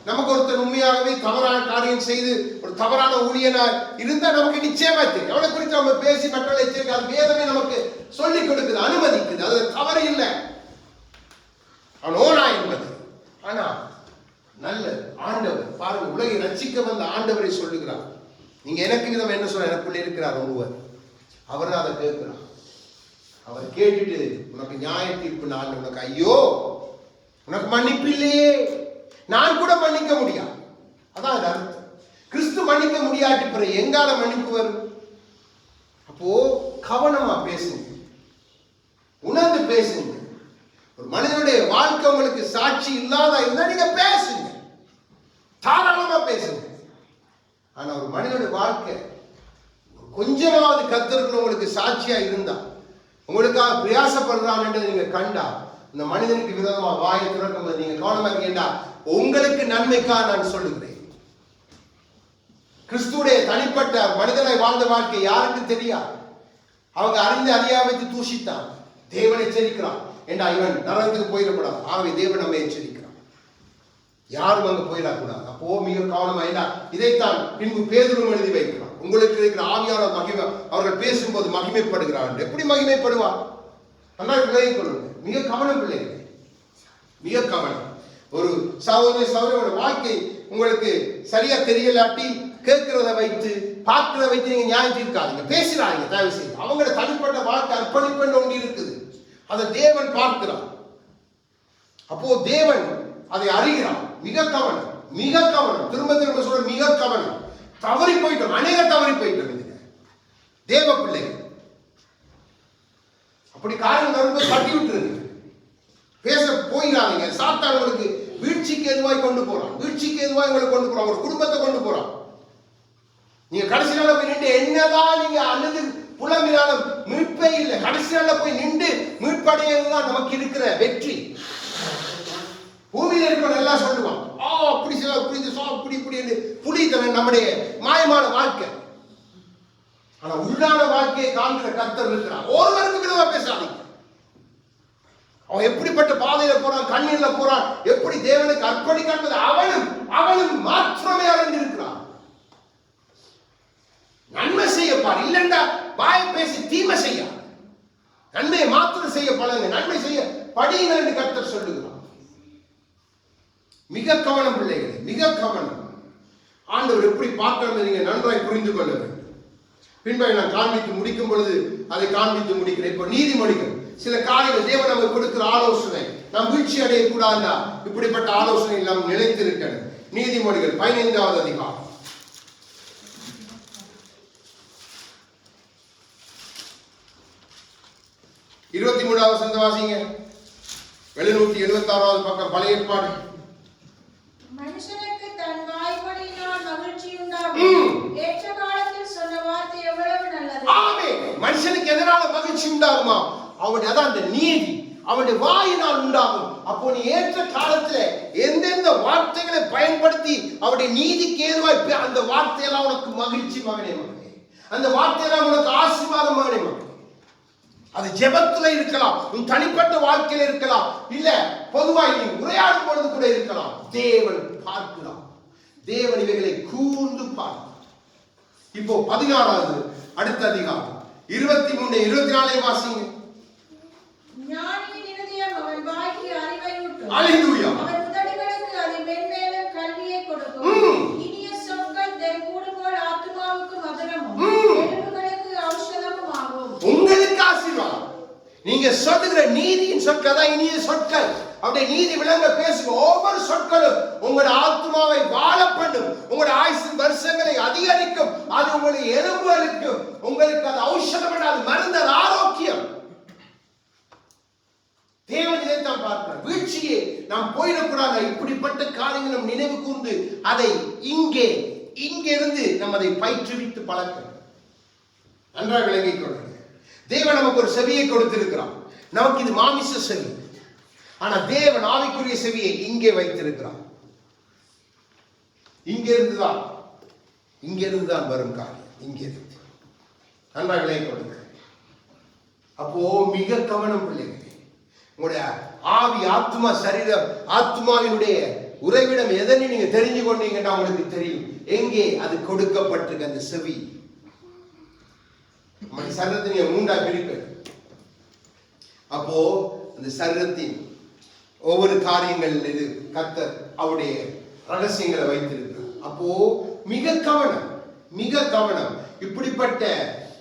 நமக்கு ஒருத்தர் உண்மையாகவே தவறான காரியம் செய்து ஒரு தவறான ஊழியனா இருந்தா நமக்கு நிச்சயமா தெரியும். அவனை குறித்து நம்ம பேசி மற்றவர்களை எச்சரிக்கை, வேதமே நமக்கு சொல்லிக் கொடுக்குது, அனுமதிக்குது. அது தவறு இல்லை, அவன் ஓனா என்பது. ஆனா நல்ல ஆண்டவர் பாருங்க, உலகை ரட்சிக்க வந்த ஆண்டவரை சொல்லுகிறார். நீங்க எனக்கு விதம் என்ன சொல்ல, எனக்குள்ள இருக்கிறார் ஒருவர், அவர் அதை கேட்கிறார். அவர் கேட்டுட்டு உனக்கு நியாய தீர்ப்பு நாள், உனக்கு ஐயோ உனக்கு மன்னிப்பு இல்லையே, நான் கூட மன்னிக்க முடியாது. அதான் அர்த்தம். கிறிஸ்து மன்னிக்க முடியாட்டி பிறகு எங்கால மன்னிப்பு வரும்? அப்போ கவனமா பேசுங்க, உணர்ந்து பேசுங்க. ஒரு மனிதனுடைய வாழ்க்கை உங்களுக்கு சாட்சி இல்லாத இருந்தா நீங்க பேசுங்க, தாராளமா பேசுங்க. ஆனா ஒரு மனிதனுடைய வாழ்க்கை கொஞ்சமாவது கர்த்தருக்கு உங்களுக்கு சாட்சியா இருந்தா, உங்களுக்காக பிரயாசப்படுறான் என்று நீங்க கண்டா, இந்த மனிதனுக்கு விரோதமா வாயை திறக்கும் போது நீங்க கவனமா இருக்கீங்களா? உங்களுக்கு நன்மைக்காக நான் சொல்லுகிறேன். கிறிஸ்துடைய தனிப்பட்ட மனிதனை வாழ்ந்த வாழ்க்கை யாருக்கு தெரியாது. அவங்க அறிந்து அறியாமைத்து தூஷித்தான். தேவன் எச்சரிக்கிறான், ஏண்டா இவன் நரகத்துக்கு போயிடக்கூடாது. ஆகவே தேவன் நம்ம எச்சரிக்கிறான், யாரும் அங்க போயிடக்கூடாது. அப்போ மிக கவனமா, ஏண்டா இதைத்தான் பின்பு பேதுருவும் எழுதி வைக்கிறான். உங்களுக்கு இருக்கிற ஆவியான மகிமை, அவர்கள் பேசும்போது மகிமைப்படுகிறார்கள். எப்படி மகிமைப்படுவார்? நல்லா விலகிக் கொள்ளுங்க. மிக கவனம் பிள்ளைகள், மிக கவனம். ஒரு சகோதரி சகோதரியோட வாழ்க்கை உங்களுக்கு சரியா தெரியலாட்டி கேட்கிறத வைத்து பார்க்கிறத வைத்து நீங்க நியாயம் தீர்க்காதீங்க, பேசுறாங்க. தயவு செய்து அவங்களோட தனிப்பட்ட வாழ்க்கை அர்ப்பணிப்பு ஒன்று இருக்குது, அதை தேவன் பார்க்கிறார். அப்போ தேவன் அதை அறிகிறார். மிக கவனம், மிக கவனம். திரும்ப திரும்ப சொல்ற மிக கவனம். தவறி போயிட்டோம், அநேக தவறி போயிட்டோம். தேவ பிள்ளைகள் அப்படி காரியங்கள் வரும்போது கட்டி விட்டுருங்க, பேச போயிடாதீங்க. சாத்தான் உங்களுக்கு வீழ்ச்சிக்கு எதுவாய் கொண்டு போறான், வீழ்ச்சிக்கு எதுவாய் உங்களுக்கு கொண்டு போறான், ஒரு குடும்பத்தை கொண்டு போறான். நீங்க கடைசி நாள போய் நின்று என்னதான் நீங்க அழுது புலம்பினாலும் மீட்பே இல்லை. கடைசி நாள போய் நின்று மீட்படையதுதான் நமக்கு இருக்கிற வெற்றி. பூமியில இருக்கிற எல்லாம் சொல்லுவான், அப்படி செய்ய அப்படி இப்படி என்று புலித்தவன் நம்முடைய மாயமான வாழ்க்கை. ஆனா உள்ளான வாழ்க்கையை காண்கிற கர்த்தர் இருக்கிறார். ஒருவருக்கு விதமா பேசாதீங்க. அவன் எப்படிப்பட்ட பாதையில போறான், கண்ணீர்ல போறான், எப்படி தேவனுக்கு அர்ப்பணிக்க அவனும் மாற்றமே அறிந்திருக்கிறான். நன்மை செய்யப்பார், இல்லண்டா வாயை பேசி தீமை செய்ய. நன்மையை மாத்திரம் செய்ய பழங்க, நன்மை செய்ய படியுங்கள் என்று கர்த்தர் சொல்லுகிறான். மிக கவனம் பிள்ளைகளே, மிக கவனம். ஆண்டவர் எப்படி பார்க்கணும் நீங்க நன்றாய் புரிந்து கொள்ள வேண்டும். பின்பை நான் காண்பித்து முடிக்கும் பொழுது அதை காண்பித்து முடிக்கிறேன். இப்போ நீதிமொழிகள் சில காரியங்கள் தேவன் நமக்கு கொடுக்கிற ஆலோசனை, நாம் வீழ்ச்சி அடையக்கூடாதா, இப்படிப்பட்ட ஆலோசனை நாம் நிலைத்திருக்கணும். நீதிமொழிகள் 15வது அதிகாரம் 23வது வசனத்தை வாசிங்க. 776வது பக்கம், பழைய ஏற்பாடு. மனுஷனுக்கு தன் வாய்மொழியினால் மகிழ்ச்சி உண்டாகும், ஏற்ற காலத்தில் சொன்ன வார்த்தை எவ்வளவு நல்லது. ஆமென். மனுஷனுக்கு எதனால மகிழ்ச்சி உண்டாகுமா? அவனுடைய அதான் அந்த நீதி அவனுடைய வாயினால் உண்டாகும். அப்போ நீ ஏற்ற காலத்துல எந்தெந்த வார்த்தைகளை பயன்படுத்தி அவருடைய நீதிக்கு ஏதுவாய் அந்த வார்த்தையெல்லாம் உனக்கு மகிழ்ச்சி மகனே, மகனே. அந்த வார்த்தையெல்லாம் உனக்கு ஆசீர்வாதம் மகனே, மகனே. அது ஜெபத்துல இருக்கலாம், உன் தனிப்பட்ட வாழ்க்கையில இருக்கலாம், இல்ல பொதுவாய் நீ உரையாடும் பொழுது கூட இருக்கலாம். தேவன் பார்க்கிறான், தேவன் இவைகளை கூர்ந்து பார்க்கிறான். இப்போ 16வது அடுத்த அதிகாரம் 23 24 வாசிங்க. ஞானியின் இருதயம் அவன் வாய்க்கு அறிவை ஊட்டும். அல்லேலூயா. அவன் உதடுகளுக்கு அது மென்மேலும் கல்வியை கொடுக்கும். இனிய சொற்கள் தென் கூடு போல் ஆத்துமாவுக்கு மதுரமும் எலும்புகளுக்கு ஔஷதமும் ஆகும். உங்களுக்கு ஆசீர்வாதம். நீங்க சொல்லுகிற நீதியின் சொற்கள் தான் இனிய சொற்கள். அவருடைய நீதி விளங்க பேசுங்க. ஒவ்வொரு சொற்களும் உங்களுடைய ஆத்மாவை வாழ பண்ணும், உங்களுடைய ஆயுசின் வருஷங்களை அதிகரிக்கும். அது உங்களுடைய எலும்புகளுக்கும் உங்களுக்கு அது ஔஷதம், அது மருந்து, அது ஆரோக்கியம். தேவன் இதைத்தான் பார்க்கிறார். வீழ்ச்சியே நாம் போயிடக்கூடாது. இப்படிப்பட்ட காரியங்களும் நினைவு கூர்ந்து அதை இங்கே இருந்து நம்ம அதை பயிற்றுவித்து பழக்க நன்றாக விளங்கிக் கொள்ளுங்க. தேவன் நமக்கு ஒரு செவியை கொடுத்திருக்கிறான். நமக்கு இது மாமிச செவி. ஆனா தேவன் ஆவிக்குரிய செவியை இங்கே வைத்திருக்கிறான். இங்கிருந்துதான் வரும் காரியம். இங்கிருந்து நன்றாக விளங்கிக் கொள்ளுங்க. அப்போ மிக கவனம் பிள்ளைங்க. உங்களுடைய ஆவி, ஆத்மா, சரீரம், ஆத்மாவினுடைய உறைவிடம் எதனை நீங்க தெரிஞ்சு கொண்டீங்கன்னா உங்களுக்கு தெரியும் எங்கே அது கொடுக்கப்பட்டிருக்கு. அந்த செவி நம்ம சரீரத்தை நீங்க மூண்டா பிரிப்பேன். அப்போ அந்த சரீரத்தின் ஒவ்வொரு காரியங்கள் இது கர்த்தர் அவருடைய ரகசியங்களை வைத்திருக்கிறார். அப்போ மிக கவனம், மிக கவனம். இப்படிப்பட்ட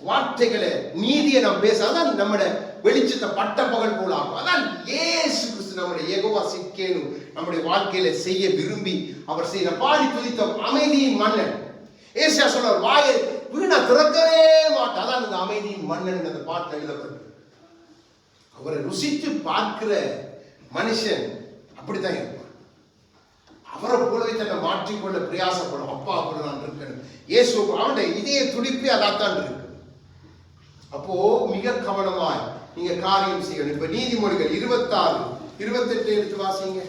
வார்த்தைகளை நீதியை நாம் பேச, அதான் நம்முடைய வெளிச்சத்தை பட்ட பகல் போல ஆகும். அதான் இயேசு கிறிஸ்து நம்முடைய யெகோவா சிக்கேனு நம்முடைய வாழ்க்கையில செய்ய விரும்பி அவர் செய்த பாடி துதித்த அமைதியின் மன்னன். ஏசாயா சொல்றார், வாயை வீணா திறக்கவே மாட்டான். அதான் இந்த அமைதியின் மன்னன் அந்த பாட்டு எழுதப்பட்டு அவரை ருசித்து பார்க்கிற மனுஷன் அப்படித்தான் இருப்பான். அவரை போலவே தன்னை மாற்றிக்கொள்ள பிரயாசப்படும். அப்பா அப்படி நான் இருக்கணும். இயேசு அவனுடைய இதய துடிப்பே அதான் இருக்கு. அப்போ மிக கவனமாய் நீங்க காரியம் செய்யணும். இப்ப நீதிமொழிகள் 26, 28 எடுத்து வாசிங்க.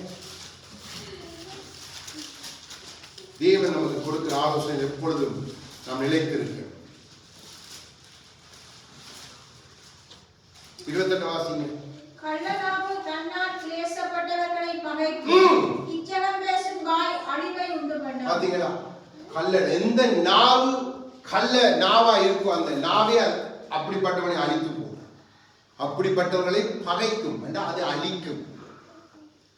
தேவன் நமக்கு கொடுக்கிற ஆலோசனை எப்பொழுதும் நாம் நிலைத்திருக்க. 28 வாசிங்க. கள்ளநாவு தன்னால் கிளேசப்பட்டவர்களை பகைக்கும், இச்சகம் பேசும் வாய் அழிவை உண்டு பண்ணும். பாத்தீங்களா? எந்த நாவு கள்ள நாவா இருக்கும் அந்த நாவே அப்படிப்பட்டவனை அழித்து போகும். அப்படிப்பட்டவர்களை பகைக்கும், அது அழிக்கும்.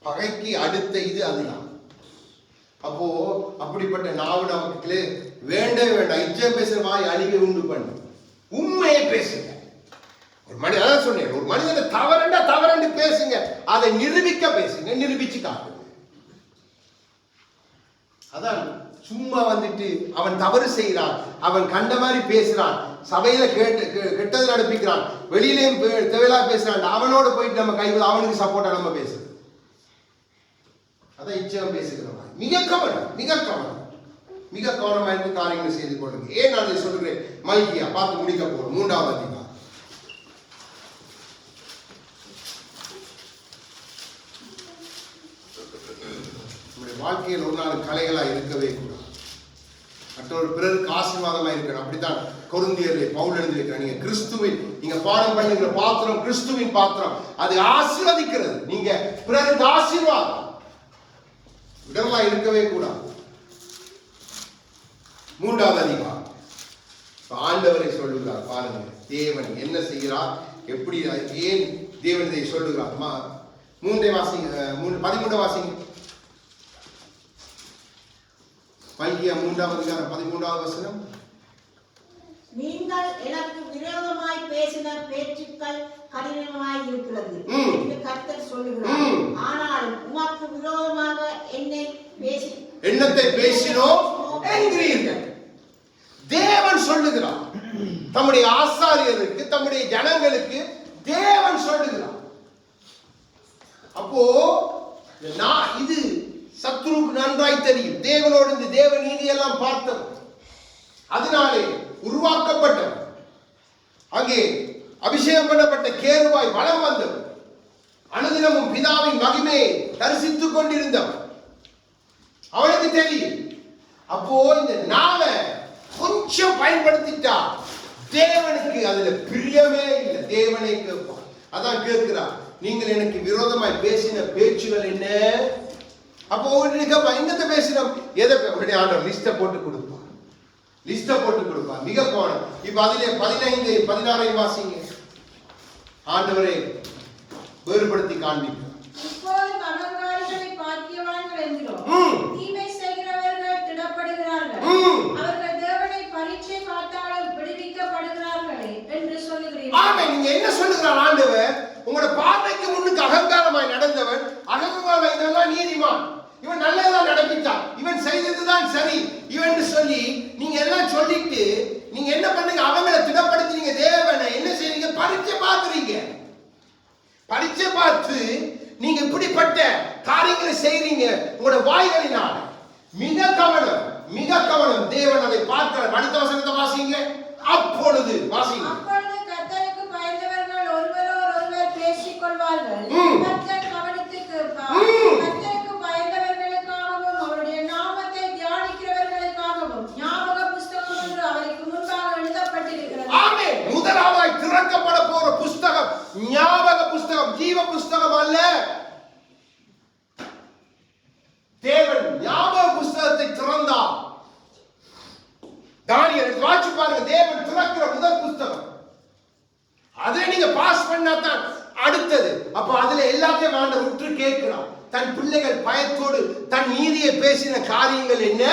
பகைக்கு அடுத்த இது அதுதான். அப்போ அப்படிப்பட்ட நாவு நமக்கு வேண்டவே வேண்டாம். இச்சகம் பேசுற வாய் அழிவை உண்டு பண்ணும். உண்மையை பேசுங்க. ஒரு மனிதன், அதான் சொன்னேன், ஒரு மனிதனை தவறண்டு பேசுங்க, அதை நிரூபிக்க பேசுங்க, நிரூபிச்சு காட்டுங்க. அதான் சும்மா வந்துட்டு அவன் தவறு செய்கிறான், அவன் கண்ட மாதிரி பேசுறான், சபையில கெட்டது நடப்பிக்கிறான், வெளியிலேயும் தேவையில்லா பேசுறான், அவனோட போயிட்டு நம்ம கைவிட அவனுக்கு சப்போர்ட்டா நம்ம பேசுறோம். அதான் இச்சகம் பேசுகிறவன். மிக கவனம், மிக கவனம், மிக கவனமா இருந்து காரியங்களை செய்து கொள்ளுங்க. ஏன் நான் இதை சொல்லுகிறேன்? மைக்கியா பார்த்து முடிக்க போறோம். 3வது அதிகாரம். வாழ்க்கையில் ஒரு நாள் கலைகளா இருக்கவே கூடாது. மற்றொரு பிறருக்கு ஆசீர்வாதமா இருக்கணும். அப்படித்தான் கொரிந்தியர்ல பவுல் எழுதியிருக்கிறார். நீங்க கிறிஸ்துவின், நீங்க பானம் பண்ணுகிற பாத்திரம் கிறிஸ்துவின் பாத்திரம், அது ஆசீர்வதிக்கிறது. நீங்க பிறருக்கு ஆசீர்வாதம் இடமா இருக்கவே கூடாது. 3வது அதிகாரம் ஆண்டவரை சொல்லுகிறார். பாருங்க தேவன் என்ன செய்கிறார், எப்படி, ஏன் தேவன் இதை சொல்லுகிறார். 3 வாசிங்க, 13 வாசிங்க. மல்கியா 3வது அதிகாரம் 13வது வசனம். நீங்கள் எனக்கு விரோதமாய் பேசின பேச்சுக்கள் கடினமாய் இருக்கிறது என்று கர்த்தர் சொல்லுகிறார். ஆனாலும் உமக்கு விரோதமாக என்னத்தை பேசினோம் என்கிறீர்கள். தேவன் சொல்லுகிறார். தம்முடைய ஆசாரியருக்கு, தம்முடைய ஜனங்களுக்கு தேவன் சொல்லுகிறார். அப்போ இது சத்துருக்கு நன்றாய் தெரியும். தேவனோடு இந்த தேவ நீதி எல்லாம் பார்த்தவர், அதனாலே உருவாக்கப்பட்டவர், அங்கே அபிஷேகம் பண்ணப்பட்ட கேருவாய் வலம் வந்தவர், அனுதினமும் பிதாவின் மகிமையை தரிசித்துக் கொண்டிருந்தவர், அவனுக்கு தெரியும். அப்போ இந்த நாவை கொஞ்சம் பயன்படுத்திட்டா தேவனுக்கு அதுல பிரியமே இல்லை. தேவனை கேட்பான். அதான் கேட்கிறார், நீங்கள் எனக்கு விரோதமாய் பேசின பேச்சுகள் என்ன? அப்போ என்னத்தை பேசினோம், எதை உடனே ஆண்டவர் லிஸ்ட போட்டு கொடுப்பான், லிஸ்ட போட்டு கொடுப்பான். மிக கோணம். இப்ப அதிலே 15, 16 வாசிங்க. ஆண்டவரை வேறுபடுத்தி காண்பிப்பார். இப்போது அகங்காரிகளை பாக்கியவான்கள் என்கிறோம், தீமை செய்கிறவர்கள் திடப்படுகிறார்கள், அவர்கள் தேவனை பரீட்சை பார்த்தாலும் விடுவிக்கப்படுகிறார்களே என்று சொல்லுகிறீர்கள். ஆமே, நீங்க என்ன சொல்லுகிறார் ஆண்டவர்? உங்களோட பார்வைக்கு முன்னுக்கு அகங்காரமாய் நடந்தவன், அகங்காரமாய் இதெல்லாம் நீதிமான், இவன் நல்லதான் நடப்பித்தான், இவன் செய்ததுதான் சரி, இவன் சொல்லி நீங்க எல்லாம் சொல்லிட்டு நீங்க என்ன பண்ணுங்க, அவங்களை திடப்படுத்துறீங்க. தேவனை என்ன செய்றீங்க? பரீட்சை பார்க்குறீங்க. பரீட்சை பார்த்து நீங்க இப்படிப்பட்ட காரியங்களை செய்றீங்க உங்களோட வாய்களினால். மிக கவனம், மிக கவனம். தேவன் அதை பார்க்கிறார். அடுத்த வசனத்தை வாசிங்க. அப்பொழுது வாசிங்க. அப்பொழுது கர்த்தருக்கு பயந்தவர்கள் ஒருவரோடொருவர் பேசிக் கொள்வார்கள், கர்த்தர் கவனித்து கேட்பார். கர்த்தருக்கு பயந்தவர்களுக்காகவும் அவருடைய நாமத்தை தியானிக்கிறவர்களுக்காகவும் ஞாபக புஸ்தகம் ஒன்று அவருக்கு முன்பாக எழுதப்பட்டிருக்கிறது. ஆமென். முதலாவது திறக்கப்பட போற புஸ்தகம் ஜீவ புஸ்தகம் அல்ல. தேவன் ஞாபக புஸ்தகத்தை திறந்தார். தானியேல் வாட்சி பாருங்க, தேவன் திறக்கிற முதல் புஸ்தகம். அதை நீங்க பாஸ் பண்ணா தான் அடுத்தது. அப்ப அதுல எல்லாத்தையும் ஆண்டவர் உற்று கேட்கிறார். தன் பிள்ளைகள் பயத்தோடு தன் நீதியை பேசின காரியங்கள் என்ன,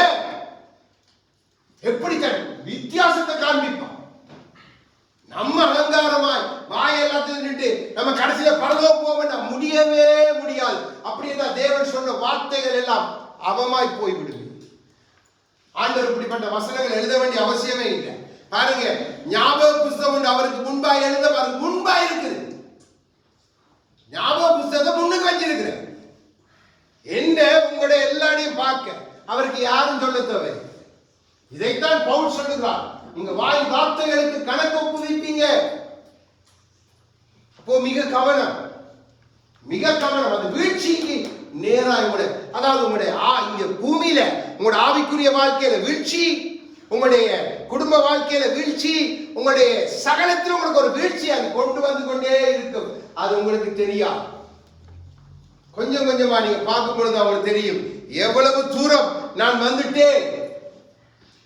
எப்படி தன் வித்தியாசத்தை காண்பிப்பான். நம்ம அகங்காரமாய் வாய் எல்லாத்தையும் நின்று நம்ம கடைசியில பரலோகம் போக முடியவே முடியாது. அப்படின்னா தேவன் சொன்ன வார்த்தைகள் எல்லாம் அவமாய் போய்விடுது. ஆண்டவர் இப்படிப்பட்ட வசனங்கள் எழுத வேண்டிய அவசியமே இல்லை. பாருங்க, ஞாபக புஸ்தகம் அவருக்கு முன்பாய் எழுத அவருக்கு முன்பாய் இருக்குது. ஞாபக புஸ்தகத்தை முன்னுக்கு வச்சிருக்கிற என்ன உங்களுடைய எல்லாரையும் பார்க்க அவருக்கு யாரும் சொல்ல தேவை. இதைத்தான் பவுல் சொல்லுகிறார், உங்க வாய் வார்த்தைகளுக்கு கணக்கு ஒப்புவிப்பீங்க. அப்போ மிக கவனம், மிக கவனம். அது வீழ்ச்சிக்கு நேரா உங்களுடைய, அதாவது உங்களுடைய இங்க பூமியில உங்களுடைய ஆவிக்குரிய வாழ்க்கையில வீழ்ச்சி, உங்களுடைய குடும்ப வாழ்க்கையில வீழ்ச்சி, உங்களுடைய சகலத்தில் உங்களுக்கு ஒரு வீழ்ச்சி அது கொண்டு வந்து கொண்டே இருக்கும். அது உங்களுக்கு தெரியாது. கொஞ்சம் கொஞ்சமா நீங்க பார்க்கும் பொழுது அவங்களுக்கு தெரியும் எவ்வளவு தூரம் நான் வந்துட்டேன்,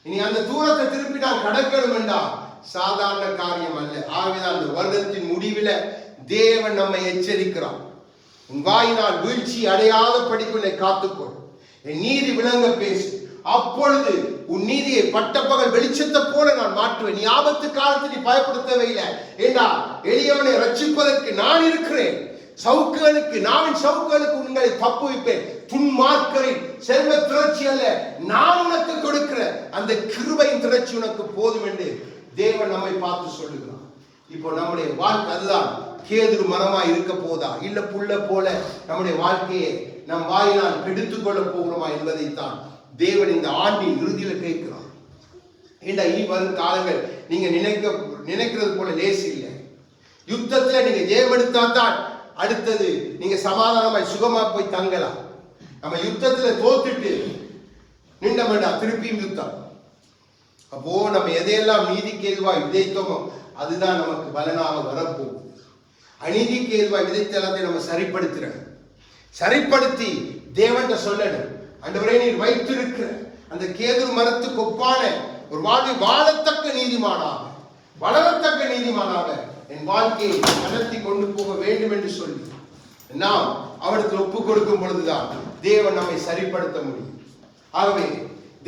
இனி அந்த தூரத்தை திருப்பி நான் கடக்கணும் என்றால் சாதாரண காரியம் அல்ல. ஆகவேதான் அந்த வருடத்தின் முடிவில் தேவன் நம்மை எச்சரிக்கிறான். உன் வாயினால் வீழ்ச்சி அடையாத படிக்குள்ளே காத்துக்கொள், என் நீதி விளங்க பேசு, அப்பொழுது உன் நீதியை பட்டப்பகல் வெளிச்சத்தை போல நான் மாற்றுவேன். நீ ஆபத்து காலத்தில் நீ பயப்பட தேவையில்லை. ஏண்டா எளியவனை ரட்சிப்பதற்கு நான் இருக்கிறேன். சவுக்குகளுக்கு நாவின் சவுக்குகளுக்கு உங்களை தப்புவிப்பேன். துன்மார்க்கரின் செல்வ திரட்சி அல்ல, நான் உனக்கு கொடுக்கிற அந்த கிருபையின் திரட்சி உனக்கு போதும் என்று தேவன் நம்மை பார்த்து சொல்லுகிறார். இப்போ நம்முடைய வாழ்க்கை அதுதான். கேதுரு மரமாய் இருக்க போதா, இல்ல புல்ல போல நம்முடைய வாழ்க்கையை நம் வாயினால் கெடுத்துக் கொள்ள போகிறோமா என்பதைத்தான் தேவன் இந்த ஆண்டின் இறுதியில கேட்கிறார். ஏண்டா இனி வரும் காலங்கள் நீங்க நினைக்கிறது போல லேசி இல்லை. யுத்தத்துல நீங்க ஜெயம் எடுத்தா தான் அடுத்தது நீங்க சமாதானமாய் சுகமா போய் தங்கலாம். நம்ம யுத்தத்துல தோத்துட்டு நின்றமண்டா திருப்பியும் யுத்தம். அப்போ நம்ம எதையெல்லாம் நீதிக்கு எதுவாய் விதைத்தோமோ அதுதான் நமக்கு பலனாக வரப்போகும். அநீதிக்கு எதுவாய் விதைத்த எல்லாத்தையும் நம்ம சரிப்படுத்தி தேவன்கிட்ட சொல்லணும், ஆண்டவரே நீர் வைத்திருக்கிற அந்த கேதுரு மரத்துக்கு ஒப்பான ஒரு வாழ்வை வாழத்தக்க நீதிமானாக, வளரத்தக்க நீதிமானாக என் வாழ்க்கையை நடத்தி கொண்டு போக வேண்டும் என்று சொல்லி நாம் அவருக்கு ஒப்பு கொடுக்கும் பொழுதுதான் தேவன் நம்மை சரிப்படுத்த முடியும். ஆகவே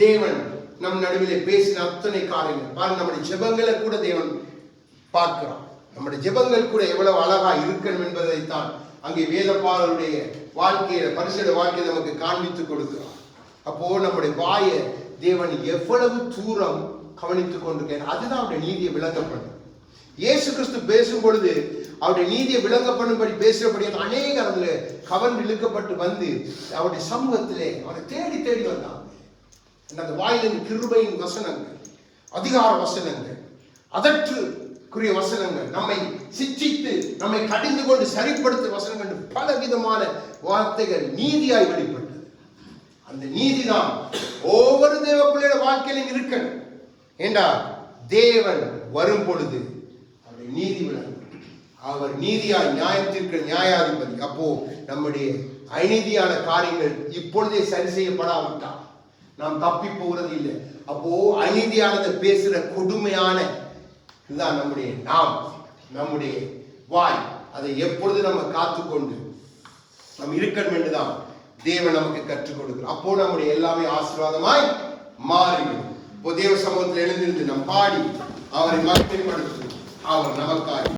தேவன் நம் நடுவிலே பேசின அத்தனை காரியங்கள் பாருங்க, நம்முடைய ஜெபங்களை கூட தேவன் பார்க்கிறான். நம்முடைய ஜெபங்கள் கூட எவ்வளவு அழகா இருக்கணும் என்பதைத்தான் அங்கே வேதபாரருடைய வாழ்க்கையில பரிசுத்த வாழ்க்கையை நமக்கு காண்பித்துக் கொடுக்கிறான். அப்போ நம்முடைய வாயை தேவன் எவ்வளவு தூரம் கவனித்துக் கொண்டிருக்கிறார். அதுதான் அவருடைய நீதியை விளங்கப்படும். இயேசு கிறிஸ்து பேசும் பொழுது அவருடைய நீதியை விளங்கப்படும்படி பேசுறபடி அநேகர் அதுல கவர்ந்து இழுக்கப்பட்டு வந்து அவருடைய சமூகத்திலே அவரை தேடி தேடி வந்தாங்க. அந்த வாயிலின் கிருபையின் வசனங்கள், அதிகார வசனங்கள், அதற்குரிய வசனங்கள், நம்மை சிச்சித்து நம்மை கடிந்து கொண்டு சரிப்படுத்தும் வசனங்கள், பல விதமான வார்த்தைகள் நீதியாய் வெளிப்பட்டது. அந்த நீதிதான் ஒவ்வொரு தேவ பிள்ளையோட வாழ்க்கையிலும் இருக்கணும். ஏண்டா தேவன் வரும் பொழுது அவருடைய நீதி விளங்கும். அவர் நீதியாய் நியாயத்திற்கு நியாயாதிபதி. அப்போ நம்முடைய அநீதியான காரியங்கள் இப்பொழுதே சரி செய்யப்படாவிட்டால் நாம் தப்பி போகிறது இல்லை. அப்போ அநீதியானதை பேசுற கொடுமையான இதுதான் நம்முடைய வாய். அதை எப்பொழுது நம்ம காத்துக்கொண்டு நம் இருக்கணும் என்றுதான் தேவன் நமக்கு கற்றுக் கொடுக்கிறார். அப்போ நம்முடைய எல்லாமே ஆசீர்வாதமாய் மாறிவிடும். இப்போ தேவ சமூகத்தில் எழுந்திருந்து நம் பாடி அவரை மகிமைப்படுத்தும். அவர் நமக்காய்